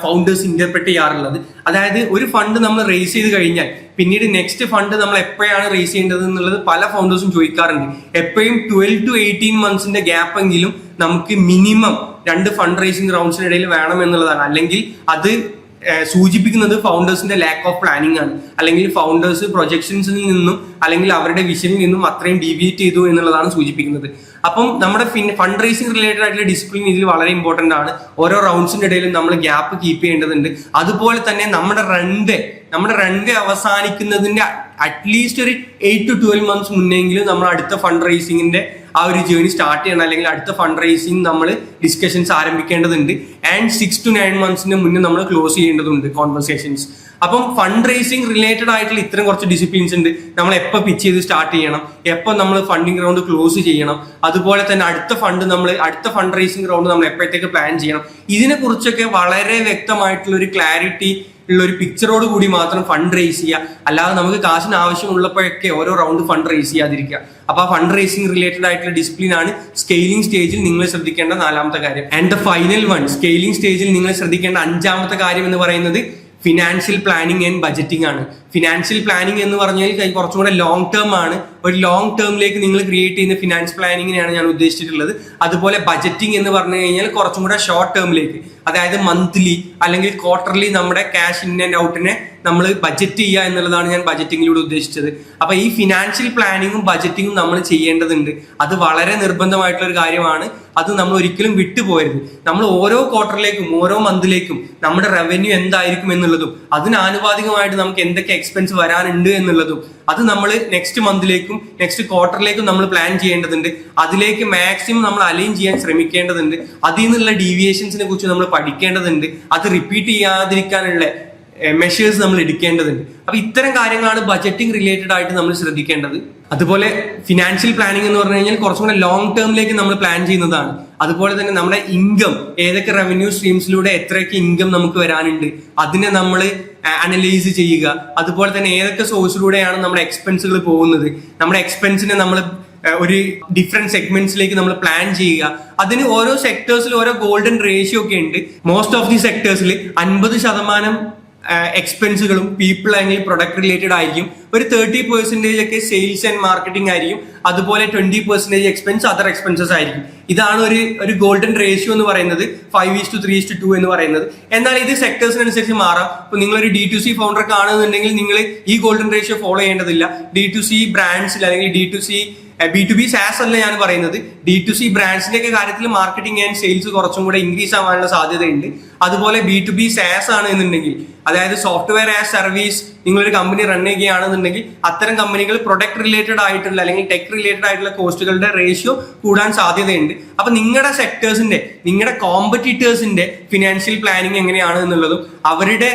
ഫൗണ്ടേഴ്സ് ഇന്റർപ്രറ്റ് ചെയ്യാറുള്ളത്. അതായത് ഒരു ഫണ്ട് നമ്മൾ റേസ് ചെയ്ത് കഴിഞ്ഞാൽ പിന്നീട് നെക്സ്റ്റ് ഫണ്ട് നമ്മൾ എപ്പോഴാണ് റേസ് ചെയ്യേണ്ടത് എന്നുള്ളത് പല ഫൗണ്ടേഴ്സും ചോദിക്കാറുണ്ട്. എപ്പോഴും 12-18 മന്ത്സിന്റെ ഗ്യാപ്പ് എങ്കിലും നമുക്ക് മിനിമം 2 ഫണ്ട് റേസിംഗ് റൗണ്ട്സിനിടയിൽ വേണം എന്നുള്ളതാണ്. അല്ലെങ്കിൽ അത് സൂചിപ്പിക്കുന്നത് ഫൗണ്ടേഴ്സിന്റെ ലാക്ക് ഓഫ് പ്ലാനിങ് ആണ്, അല്ലെങ്കിൽ ഫൗണ്ടേഴ്സ് പ്രൊജക്ഷൻസിൽ നിന്നും അല്ലെങ്കിൽ അവരുടെ വിഷനിൽ നിന്നും അത്രയും ഡീവിയേറ്റ് ചെയ്തു എന്നുള്ളതാണ് സൂചിപ്പിക്കുന്നത്. അപ്പം നമ്മുടെ ഫണ്ട് റേസിംഗ് റിലേറ്റഡ് ആയിട്ടുള്ള ഡിസിപ്ലിൻ ഇതിൽ വളരെ ഇമ്പോർട്ടന്റ് ആണ്. ഓരോ റൗണ്ട്സിന്റെ ഇടയിലും നമ്മൾ ഗ്യാപ്പ് കീപ്പ് ചെയ്യേണ്ടതുണ്ട്. അതുപോലെ തന്നെ നമ്മുടെ റൺവേ അവസാനിക്കുന്നതിന്റെ അറ്റ്ലീസ്റ്റ് ഒരു 8-12 മന്ത്സ് മുന്നെങ്കിലും നമ്മൾ അടുത്ത ഫണ്ട് റേസിംഗിന്റെ ആ ഒരു ജേർണി സ്റ്റാർട്ട് ചെയ്യണം, അല്ലെങ്കിൽ അടുത്ത ഫണ്ട് റേസിംഗ് നമ്മൾ ഡിസ്കഷൻസ് ആരംഭിക്കേണ്ടതുണ്ട്. ആൻഡ് 6-9 മന്ത്സിന് മുന്നേ നമ്മൾ ക്ലോസ് ചെയ്യേണ്ടതുണ്ട് കോൺവെർസേഷൻസ്. അപ്പം ഫണ്ട് റേസിംഗ് റിലേറ്റഡ് ആയിട്ടുള്ള ഇത്തരം കുറച്ച് ഡിസിപ്ലിൻസ് ഉണ്ട്. നമ്മൾ എപ്പോൾ പിച്ച് ചെയ്ത് സ്റ്റാർട്ട് ചെയ്യണം, എപ്പോൾ നമ്മൾ ഫണ്ടിങ് റൗണ്ട് ക്ലോസ് ചെയ്യണം, അതുപോലെ തന്നെ അടുത്ത ഫണ്ട് റേസിംഗ് റൗണ്ട് നമ്മൾ എപ്പോഴത്തേക്ക് പ്ലാൻ ചെയ്യണം. ഇതിനെ കുറിച്ചൊക്കെ വളരെ വ്യക്തമായിട്ടുള്ള ഒരു ക്ലാരിറ്റി ഉള്ള ഒരു പിക്ചറോട് കൂടി മാത്രം ഫണ്ട് റേസ് ചെയ്യുക, അല്ലാതെ നമുക്ക് കാശിന് ആവശ്യമുള്ളപ്പോഴൊക്കെ ഓരോ റൗണ്ട് ഫണ്ട് റേസ് ചെയ്യാതിരിക്കുക. അപ്പൊ ആ ഫണ്ട് റേസിംഗ് റിലേറ്റഡ് ആയിട്ടുള്ള ഡിസിപ്ലിൻ ആണ് സ്കെയിലിംഗ് സ്റ്റേജിൽ നിങ്ങൾ ശ്രദ്ധിക്കേണ്ട 4ാമത്തെ കാര്യം. And the final one, scaling സ്റ്റേജിൽ നിങ്ങൾ ശ്രദ്ധിക്കേണ്ട 5ാമത്തെ കാര്യം എന്ന് പറയുന്നത് ഫിനാൻഷ്യൽ പ്ലാനിങ് ആൻഡ് ബജറ്റിംഗ് ആണ്. ഫിനാൻഷ്യൽ പ്ലാനിങ് എന്ന് പറഞ്ഞാൽ കുറച്ചും കൂടെ ലോങ് ടേം ആണ്. ഒരു ലോങ് ടേമിലേക്ക് നിങ്ങൾ ക്രിയേറ്റ് ചെയ്യുന്ന ഫിനാൻസ് പ്ലാനിങ്ങിനെയാണ് ഞാൻ ഉദ്ദേശിച്ചിട്ടുള്ളത്. അതുപോലെ ബജറ്റിംഗ് എന്ന് പറഞ്ഞു കഴിഞ്ഞാൽ കുറച്ചും കൂടെ ഷോർട്ട് ടേമിലേക്ക്, അതായത് മന്ത്ലി അല്ലെങ്കിൽ ക്വാർട്ടർലി നമ്മുടെ ക്യാഷ് ഇൻ ആൻഡ് ഔട്ടിനെ നമ്മൾ ബജറ്റ് ചെയ്യുക എന്നുള്ളതാണ് ഞാൻ ബജറ്റിങ്ങിലൂടെ ഉദ്ദേശിച്ചത്. അപ്പൊ ഈ ഫിനാൻഷ്യൽ പ്ലാനിങ്ങും ബജറ്റിങ്ങും നമ്മൾ ചെയ്യേണ്ടതുണ്ട്. അത് വളരെ നിർബന്ധമായിട്ടുള്ള ഒരു കാര്യമാണ്. അത് നമ്മൾ ഒരിക്കലും വിട്ടുപോകരുത്. നമ്മൾ ഓരോ ക്വാർട്ടറിലേക്കും ഓരോ മന്തിലേക്കും നമ്മുടെ റവന്യൂ എന്തായിരിക്കും എന്നുള്ളതും അതിന് ആനുപാതികമായിട്ട് നമുക്ക് എന്തൊക്കെ എക്സ്പെൻസ് വരാനുണ്ട് എന്നുള്ളതും അത് നമ്മൾ നെക്സ്റ്റ് മന്തിലേക്കും നെക്സ്റ്റ് ക്വാർട്ടറിലേക്കും നമ്മൾ പ്ലാൻ ചെയ്യേണ്ടതുണ്ട്. അതിലേക്ക് മാക്സിമം നമ്മൾ അലൈൻ ചെയ്യാൻ ശ്രമിക്കേണ്ടതുണ്ട്. അതിൽ നിന്നുള്ള ഡീവിയേഷൻസിനെ കുറിച്ച് നമ്മൾ പഠിക്കേണ്ടതുണ്ട്. അത് റിപ്പീറ്റ് ചെയ്യാതിരിക്കാനുള്ള മെഷേഴ്സ് നമ്മൾ എടുക്കേണ്ടതുണ്ട്. അപ്പൊ ഇത്തരം കാര്യങ്ങളാണ് ബജറ്റിംഗ് റിലേറ്റഡ് ആയിട്ട് നമ്മൾ ശ്രദ്ധിക്കേണ്ടത്. അതുപോലെ ഫിനാൻഷ്യൽ പ്ലാനിങ് എന്ന് പറഞ്ഞു കഴിഞ്ഞാൽ കുറച്ചും കൂടെ ലോങ് ടേമിലേക്ക് നമ്മൾ പ്ലാൻ ചെയ്യുന്നതാണ്. അതുപോലെ തന്നെ നമ്മുടെ ഇൻകം, ഏതൊക്കെ റവന്യൂ സ്ട്രീംസിലൂടെ എത്രയൊക്കെ ഇൻകം നമുക്ക് വരാനുണ്ട് അതിനെ നമ്മൾ അനലൈസ് ചെയ്യുക. അതുപോലെ തന്നെ ഏതൊക്കെ സോഴ്സിലൂടെയാണ് നമ്മുടെ എക്സ്പെൻസുകൾ പോകുന്നത്, നമ്മുടെ എക്സ്പെൻസിനെ നമ്മൾ ഒരു ഡിഫറെന്റ് സെഗ്മെന്റ്സിലേക്ക് നമ്മൾ പ്ലാൻ ചെയ്യുക. അതിന് ഓരോ സെക്ടേഴ്സിൽ ഓരോ ഗോൾഡൻ റേഷ്യോ ഒക്കെ ഉണ്ട്. മോസ്റ്റ് ഓഫ് ദി സെക്ടേഴ്സിൽ 50% എക്സ്പെൻസുകളും പീപ്പിൾ അല്ലെങ്കിൽ പ്രൊഡക്റ്റ് റിലേറ്റഡ് ആയിരിക്കും. ഒരു 30% ഒക്കെ സെയിൽസ് ആൻഡ് മാർക്കറ്റിംഗ് ആയിരിക്കും. അതുപോലെ 20% എക്സ്പെൻസ് അതർ എക്സ്പെൻസസ് ആയിരിക്കും. ഇതാണ് ഒരു ഗോൾഡൻ റേഷ്യോ എന്ന് പറയുന്നത്, 5:3:2 എന്ന് പറയുന്നത്. എന്നാൽ ഇത് സെക്ടേഴ്സിനനുസരിച്ച് മാറാം. ഇപ്പൊ നിങ്ങളൊരു D2C ഫൗണ്ടർ കാണുന്നുണ്ടെങ്കിൽ നിങ്ങൾ ഈ ഗോൾഡൻ റേഷ്യോ ഫോളോ ചെയ്യേണ്ടതില്ല. D2C ബ്രാൻഡ്സിൽ അല്ലെങ്കിൽ D2C B2B SaaS അല്ല ഞാൻ പറയുന്നത്. D2C ബ്രാൻഡ്സിന്റെ ഒക്കെ കാര്യത്തിൽ മാർക്കറ്റിംഗ് ആൻഡ് സെയിൽസ് കുറച്ചും കൂടെ ഇൻക്രീസ് ആവാനുള്ള സാധ്യതയുണ്ട്. അതുപോലെ B2B SaaS ആണ് എന്നുണ്ടെങ്കിൽ, അതായത് സോഫ്റ്റ്വെയർ ആസ് സർവീസ്, നിങ്ങളൊരു കമ്പനി റൺ ചെയ്യുകയാണെന്നുണ്ടെങ്കിൽ അത്തരം കമ്പനികൾ പ്രൊഡക്റ്റ് റിലേറ്റഡ് ആയിട്ടുള്ള അല്ലെങ്കിൽ ടെക് റിലേറ്റഡ് ആയിട്ടുള്ള കോസ്റ്റുകളുടെ റേഷ്യോ കൂടാൻ സാധ്യതയുണ്ട്. അപ്പൊ നിങ്ങളുടെ സെക്ടേഴ്സിന്റെ, നിങ്ങളുടെ കോമ്പറ്റീറ്റേഴ്സിന്റെ ഫിനാൻഷ്യൽ പ്ലാനിങ് എങ്ങനെയാണ് എന്നുള്ളതും അവരുടെ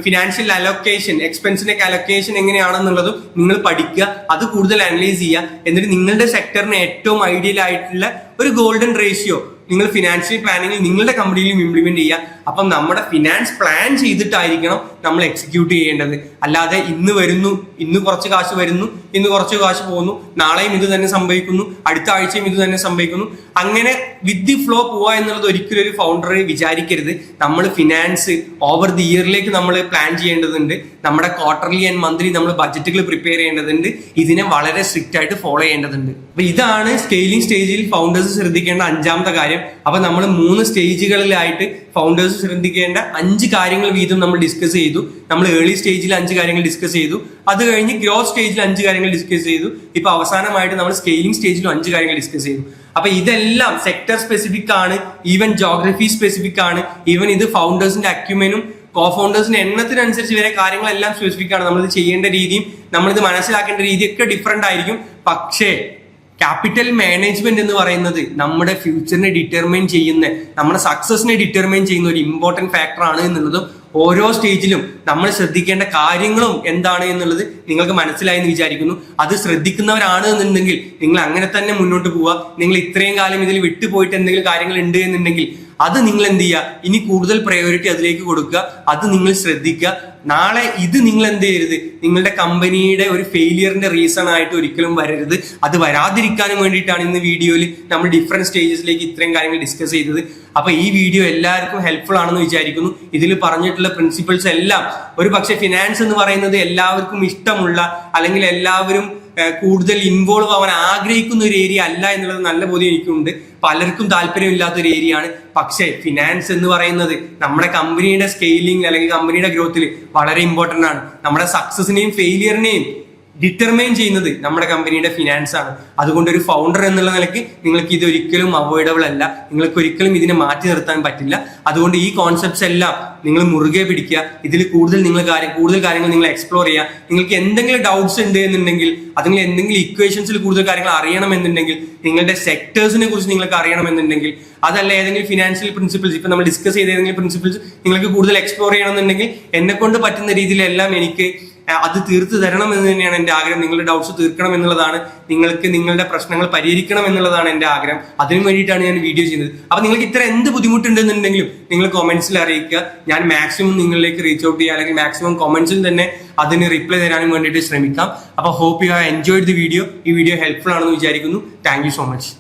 ഫിനാൻഷ്യൽ അലൊക്കേഷൻ, എക്സ്പെൻസിന്റെ അലൊക്കേഷൻ എങ്ങനെയാണെന്നുള്ളതും നിങ്ങൾ പഠിക്കുക. അത് കൂടുതൽ അനലൈസ് ചെയ്യുക. എന്നിട്ട് നിങ്ങളുടെ സെക്ടറിന് ഏറ്റവും ഐഡിയൽ ആയിട്ടുള്ള ഒരു ഗോൾഡൻ റേഷ്യോ നിങ്ങൾ ഫിനാൻഷ്യൽ പ്ലാനിങ്ങിൽ നിങ്ങളുടെ കമ്പനിയിലും ഇംപ്ലിമെന്റ് ചെയ്യുക. അപ്പം നമ്മുടെ ഫിനാൻസ് പ്ലാൻ ചെയ്തിട്ടായിരിക്കണം നമ്മൾ എക്സിക്യൂട്ട് ചെയ്യേണ്ടത്. അല്ലാതെ ഇന്ന് വരുന്നു, ഇന്ന് കുറച്ച് കാശ് വരുന്നു, ഇന്ന് കുറച്ച് കാശ് പോകുന്നു, നാളെയും ഇത് തന്നെ സംഭവിക്കുന്നു, അടുത്ത ആഴ്ചയും ഇത് തന്നെ സംഭവിക്കുന്നു, അങ്ങനെ വിത്ത് ദി ഫ്ലോ പോവുക എന്നുള്ളത് ഒരിക്കലും ഒരു ഫൗണ്ടർ വിചാരിക്കരുത്. നമ്മൾ ഫിനാൻസ് ഓവർ ദി ഇയറിലേക്ക് നമ്മൾ പ്ലാൻ ചെയ്യേണ്ടതുണ്ട്. നമ്മുടെ ക്വാർട്ടർലി ആൻഡ് മന്ത്ലി നമ്മൾ ബജറ്റുകൾ പ്രിപ്പയർ ചെയ്യേണ്ടതുണ്ട്. ഇതിനെ വളരെ സ്ട്രിക്റ്റ് ആയിട്ട് ഫോളോ ചെയ്യേണ്ടതുണ്ട്. അപ്പൊ ഇതാണ് സ്കെയിലിംഗ് സ്റ്റേജിൽ ഫൗണ്ടേഴ്സ് ശ്രദ്ധിക്കേണ്ട 5ാമത്തെ കാര്യം. അപ്പൊ നമ്മൾ 3 സ്റ്റേജുകളിലായിട്ട് ഫൗണ്ടേഴ്സ് ശ്രദ്ധിക്കേണ്ട 5 കാര്യങ്ങൾ വീതം നമ്മൾ ഡിസ്കസ് ചെയ്തു. നമ്മൾ ഏർലി സ്റ്റേജിൽ 5 കാര്യങ്ങൾ ഡിസ്കസ് ചെയ്തു. അത് കഴിഞ്ഞ് ഗ്രോത്ത് സ്റ്റേജിൽ 5 കാര്യങ്ങൾ ഡിസ്കസ് ചെയ്തു. ഇപ്പൊ അവസാനമായിട്ട് നമ്മൾ സ്കെയിലിംഗ് സ്റ്റേജിലും 5 കാര്യങ്ങൾ ഡിസ്കസ് ചെയ്തു. അപ്പൊ ഇതെല്ലാം സെക്ടർ സ്പെസിഫിക് ആണ്, ഈവൻ ജോഗ്രഫി സ്പെസിഫിക് ആണ്, ഈവൻ ഇത് ഫൗണ്ടേഴ്സിന്റെ അക്യുമെനും കോഫൗണ്ടേഴ്സിന്റെ എണ്ണത്തിനനുസരിച്ച് വരെ കാര്യങ്ങളെല്ലാം സ്പെസിഫിക് ആണ്. നമ്മളിത് ചെയ്യേണ്ട രീതിയും നമ്മളിത് മനസ്സിലാക്കേണ്ട രീതിയൊക്കെ ഡിഫറെന്റ് ആയിരിക്കും. പക്ഷേ ക്യാപിറ്റൽ മാനേജ്മെന്റ് എന്ന് പറയുന്നത് നമ്മുടെ ഫ്യൂച്ചറിനെ ഡിറ്റർമൈൻ ചെയ്യുന്ന, നമ്മുടെ സക്സസിനെ ഡിറ്റർമൈൻ ചെയ്യുന്ന ഒരു ഇമ്പോർട്ടന്റ് ഫാക്ടർ ആണ് എന്നുള്ളതും ഓരോ സ്റ്റേജിലും നമ്മൾ ശ്രദ്ധിക്കേണ്ട കാര്യങ്ങളും എന്താണ് എന്നുള്ളത് നിങ്ങൾക്ക് മനസ്സിലായി എന്ന് വിചാരിക്കുന്നു. അത് ശ്രദ്ധിക്കുന്നവരാണ് എന്നുണ്ടെങ്കിൽ നിങ്ങൾ അങ്ങനെ തന്നെ മുന്നോട്ട് പോവുക. നിങ്ങൾ ഇത്രയും കാലം ഇതിൽ വിട്ടുപോയിട്ട് എന്തെങ്കിലും കാര്യങ്ങൾ ഉണ്ട് എന്നുണ്ടെങ്കിൽ അത് നിങ്ങൾ എന്ത് ചെയ്യുക, ഇനി കൂടുതൽ പ്രയോറിറ്റി അതിലേക്ക് കൊടുക്കുക. അത് നിങ്ങൾ ശ്രദ്ധിക്കുക. നാളെ ഇത് നിങ്ങൾ എന്ത് ചെയ്യരുത്, നിങ്ങളുടെ കമ്പനിയുടെ ഒരു ഫെയിലിയറിന്റെ റീസൺ ആയിട്ട് ഒരിക്കലും വരരുത്. അത് വരാതിരിക്കാനും വേണ്ടിയിട്ടാണ് ഇന്ന് വീഡിയോയിൽ നമ്മൾ ഡിഫറെന്റ് സ്റ്റേജസിലേക്ക് ഇത്രയും കാര്യങ്ങൾ ഡിസ്കസ് ചെയ്തത്. അപ്പൊ ഈ വീഡിയോ എല്ലാവർക്കും ഹെൽപ്ഫുൾ ആണെന്ന് വിചാരിക്കുന്നു. ഇതിൽ പറഞ്ഞിട്ടുള്ള പ്രിൻസിപ്പിൾസ് എല്ലാം, ഒരു പക്ഷെ ഫിനാൻസ് എന്ന് പറയുന്നത് എല്ലാവർക്കും ഇഷ്ടമുള്ള അല്ലെങ്കിൽ എല്ലാവരും കൂടുതൽ ഇൻവോൾവ് ആവാൻ ആഗ്രഹിക്കുന്ന ഒരു ഏരിയ അല്ല എന്നുള്ളത് നല്ല ബോധ്യം എനിക്കുണ്ട്. പലർക്കും താല്പര്യമില്ലാത്ത ഒരു ഏരിയ ആണ്. പക്ഷേ ഫിനാൻസ് എന്ന് പറയുന്നത് നമ്മുടെ കമ്പനിയുടെ സ്കെയിലിംഗ് അല്ലെങ്കിൽ കമ്പനിയുടെ ഗ്രോത്തിൽ വളരെ ഇമ്പോർട്ടന്റ് ആണ്. നമ്മുടെ സക്സസിനെയും ഫെയിലിയറിനെയും ഡിറ്റർമൈൻ ചെയ്യുന്നത് നമ്മുടെ കമ്പനിയുടെ ഫിനാൻസ് ആണ്. അതുകൊണ്ട് ഒരു ഫൗണ്ടർ എന്നുള്ള നിലയ്ക്ക് നിങ്ങൾക്ക് ഇത് ഒരിക്കലും അവോയ്ഡബിൾ അല്ല. നിങ്ങൾക്ക് ഒരിക്കലും ഇതിനെ മാറ്റി നിർത്താൻ പറ്റില്ല. അതുകൊണ്ട് ഈ കോൺസെപ്റ്റ്സ് എല്ലാം നിങ്ങൾ മുറുകെ പിടിക്കുക. ഇതിൽ കൂടുതൽ കാര്യങ്ങൾ നിങ്ങൾ എക്സ്പ്ലോർ ചെയ്യുക. നിങ്ങൾക്ക് എന്തെങ്കിലും ഡൗട്ട്സ് ഉണ്ട് എന്നുണ്ടെങ്കിൽ, അല്ലെങ്കിൽ എന്തെങ്കിലും ഇക്വേഷൻസിൽ കൂടുതൽ കാര്യങ്ങൾ അറിയണമെന്നുണ്ടെങ്കിൽ, നിങ്ങളുടെ സെക്ടേഴ്സിനെ കുറിച്ച് നിങ്ങൾക്ക് അറിയണമെന്നുണ്ടെങ്കിൽ, അതല്ല ഏതെങ്കിലും ഫിനാൻഷ്യൽ പ്രിൻസിപ്പിൾസ്, ഇപ്പൊ നമ്മൾ ഡിസ്കസ് ചെയ്ത ഏതെങ്കിലും പ്രിൻസിപ്പിൾസ് നിങ്ങൾക്ക് കൂടുതൽ എക്സ്പ്ലോർ ചെയ്യണമെന്നുണ്ടെങ്കിൽ എന്നെ കൊണ്ട് പറ്റുന്ന രീതിയിലെല്ലാം എനിക്ക് അത് തീർത്തു തരണം എന്ന് തന്നെയാണ് എൻ്റെ ആഗ്രഹം. നിങ്ങളുടെ ഡൗട്ട്സ് തീർക്കണം എന്നുള്ളതാണ്, നിങ്ങൾക്ക് നിങ്ങളുടെ പ്രശ്നങ്ങൾ പരിഹരിക്കണം എന്നുള്ളതാണ് എൻ്റെ ആഗ്രഹം. അതിനു വേണ്ടിയിട്ടാണ് ഞാൻ വീഡിയോ ചെയ്യുന്നത്. അപ്പൊ നിങ്ങൾക്ക് ഇത്ര എന്ത് ബുദ്ധിമുട്ടുണ്ടെന്നുണ്ടെങ്കിലും നിങ്ങൾ കമന്റ്സിൽ അറിയിക്കുക. ഞാൻ മാക്സിമം നിങ്ങളിലേക്ക് റീച്ച് ഔട്ട് ചെയ്യുക, അല്ലെങ്കിൽ മാക്സിമം കമന്റ്സിൽ തന്നെ അതിന് റിപ്ലൈ തരാനും വേണ്ടിയിട്ട് ശ്രമിക്കാം. അപ്പൊ hope you have enjoyed the video. ഈ വീഡിയോ ഹെൽപ്ഫുൾ ആണെന്ന് വിചാരിക്കുന്നു. Thank you so much.